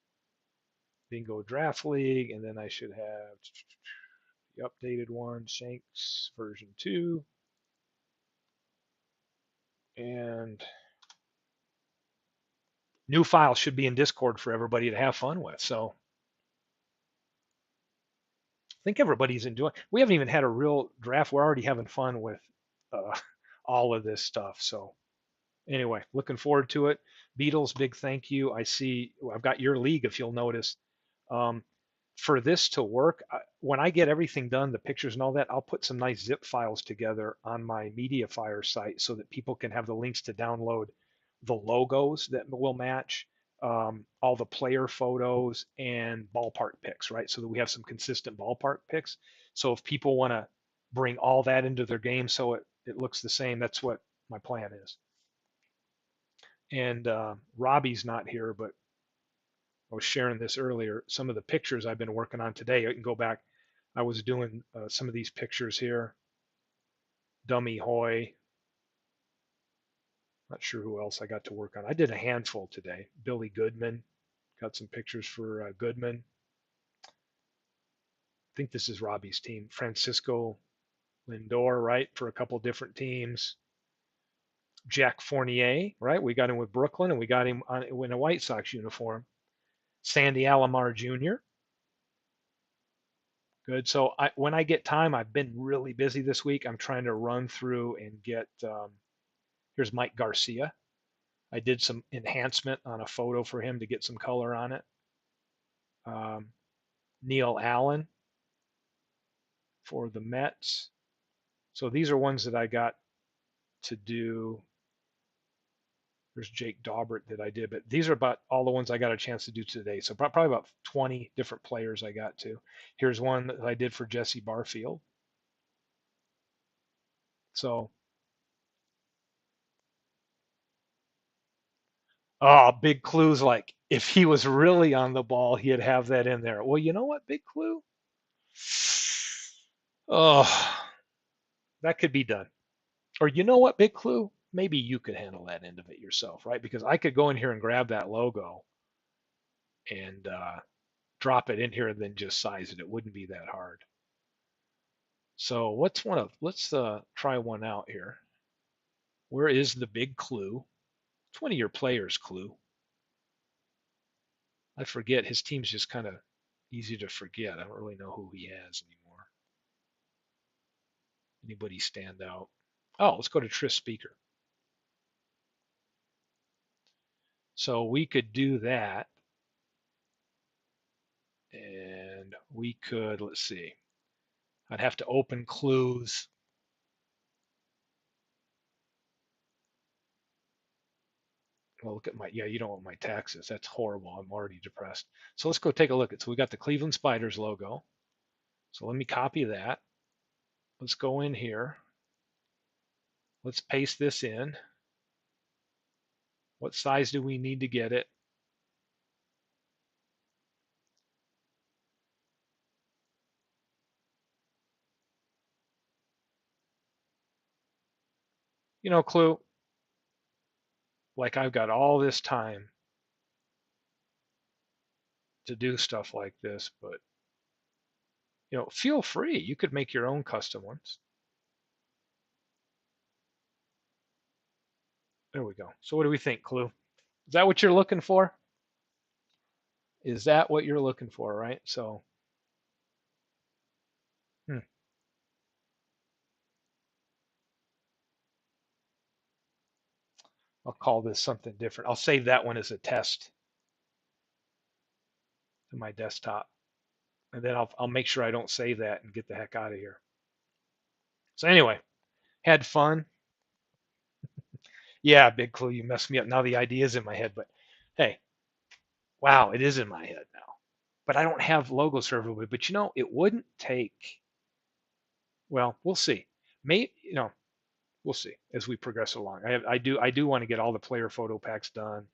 Speaker 1: Bingo Draft League, and then I should have the updated one, Shanks version 2. And new file should be in Discord for everybody to have fun with. So I think everybody's enjoying. We haven't even had a real draft. We're already having fun with uh, all of this stuff. So anyway, looking forward to it. Beatles, big thank you. I see I've got your league, if you'll notice. Um, for this to work, when I get everything done, the pictures and all that, I'll put some nice zip files together on my MediaFire site so that people can have the links to download the logos that will match, all the player photos and ballpark pics, right? So that we have some consistent ballpark pics. So if people want to bring all that into their game so it looks the same, that's what my plan is. And Robbie's not here, but I was sharing this earlier. Some of the pictures I've been working on today, I can go back. I was doing some of these pictures here. Dummy Hoy. Not sure who else I got to work on. I did a handful today. Billy Goodman. Got some pictures for Goodman. I think this is Robbie's team. Francisco Lindor, right, for a couple different teams. Jack Fournier, right? We got him with Brooklyn, and we got him in a White Sox uniform. Sandy Alomar Jr. Good. So when I get time, I've been really busy this week. I'm trying to run through and get. Here's Mike Garcia. I did some enhancement on a photo for him to get some color on it. Um, Neil Allen for the Mets. So these are ones that I got to do. There's Jake Daubert that I did, but these are about all the ones I got a chance to do today. So probably about 20 different players I got to. Here's one that I did for Jesse Barfield. So, big clues like if he was really on the ball, he'd have that in there. Well, you know what, big clue? Oh, that could be done. Or you know what, big clue? Maybe you could handle that end of it yourself, right? Because I could go in here and grab that logo and drop it in here and then just size it. It wouldn't be that hard. So let's try one out here. Where is the big clue? It's one of your players' clue. I forget. His team's just kind of easy to forget. I don't really know who he has anymore. Anybody stand out? Oh, let's go to Tris Speaker. So we could do that. And we could, let's see, I'd have to open clues. Well, look at yeah, you don't want my taxes. That's horrible. I'm already depressed. So let's go take a look at, so we got the Cleveland Spiders logo. So let me copy that. Let's go in here. Let's paste this in. What size do we need to get it? You know, Clue, like I've got all this time to do stuff like this, but feel free. You could make your own custom ones. There we go. So what do we think, Clue? Is that what you're looking for? Is that what you're looking for, right? So, hmm, I'll call this something different. I'll save that one as a test to my desktop, and then I'll make sure I don't save that and get the heck out of here. So anyway, had fun. Yeah, big Clue, you messed me up. Now the idea is in my head, but hey, wow, it is in my head now. But I don't have logos for everybody. But it wouldn't take. Well, we'll see. May we'll see as we progress along. I do want to get all the player photo packs done,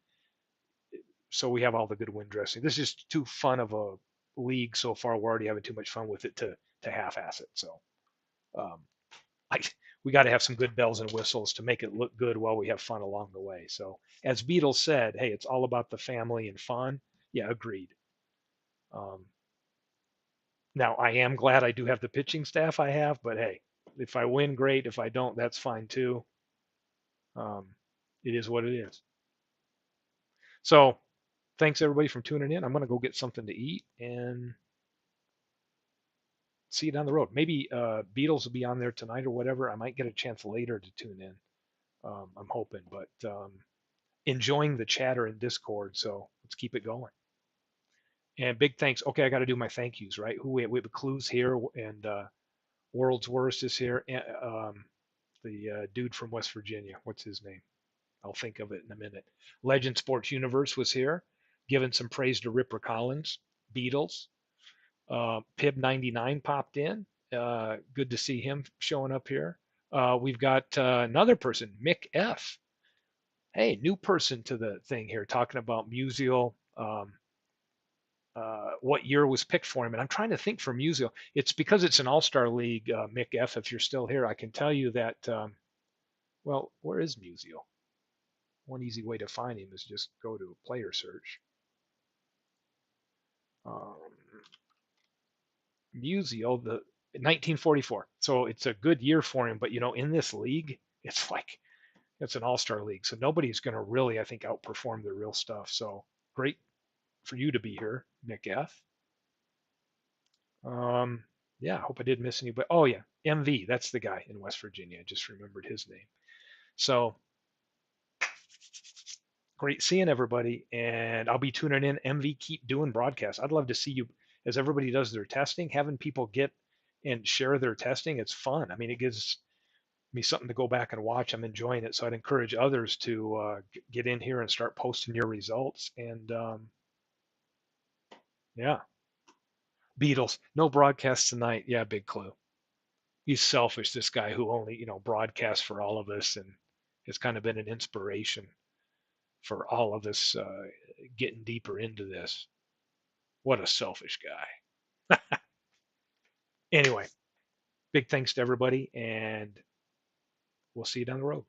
Speaker 1: so we have all the good wind dressing. This is too fun of a league so far. We're already having too much fun with it to half-ass it. So um, I, we got to have some good bells and whistles to make it look good while we have fun along the way. So as Beatles said, hey, it's all about the family and fun. Yeah, agreed. Um, Now I am glad I do have the pitching staff I have, but hey, if I win, great. If I don't, that's fine too. Um, it is what it is. So thanks everybody for tuning in. I'm gonna go get something to eat and see you down the road. Maybe Beatles will be on there tonight or whatever. I might get a chance later to tune in. I'm hoping, but enjoying the chatter in Discord. So let's keep it going. And big thanks. Okay, I got to do my thank yous, right? We have Clues here, and World's Worst is here. And, the dude from West Virginia, what's his name? I'll think of it in a minute. Legend Sports Universe was here, giving some praise to Ripper Collins, Beatles. Pib 99 popped in. Good to see him showing up here. We've got another person, Mick F. Hey, new person to the thing here, talking about Musial. What year was picked for him? And I'm trying to think for Musial. It's because it's an all-star league, Mick F. If you're still here, I can tell you that. Well, where is Musial? One easy way to find him is just go to a player search. Um, Musial, the 1944. So it's a good year for him. But in this league, it's like it's an all-star league, so nobody's going to really, I think, outperform the real stuff. So great for you to be here, Nick F. Yeah, I hope I didn't miss anybody. Oh yeah, MV, that's the guy in West Virginia. I just remembered his name. So great seeing everybody, and I'll be tuning in. MV, keep doing broadcasts. I'd love to see you as everybody does their testing, having people get and share their testing. It's fun. I mean, it gives me something to go back and watch. I'm enjoying it, so I'd encourage others to get in here and start posting your results. And yeah, Beatles, no broadcast tonight. Yeah, big clue. He's selfish. This guy who only broadcasts for all of us, and has kind of been an inspiration for all of us getting deeper into this. What a selfish guy. Anyway, big thanks to everybody, and we'll see you down the road.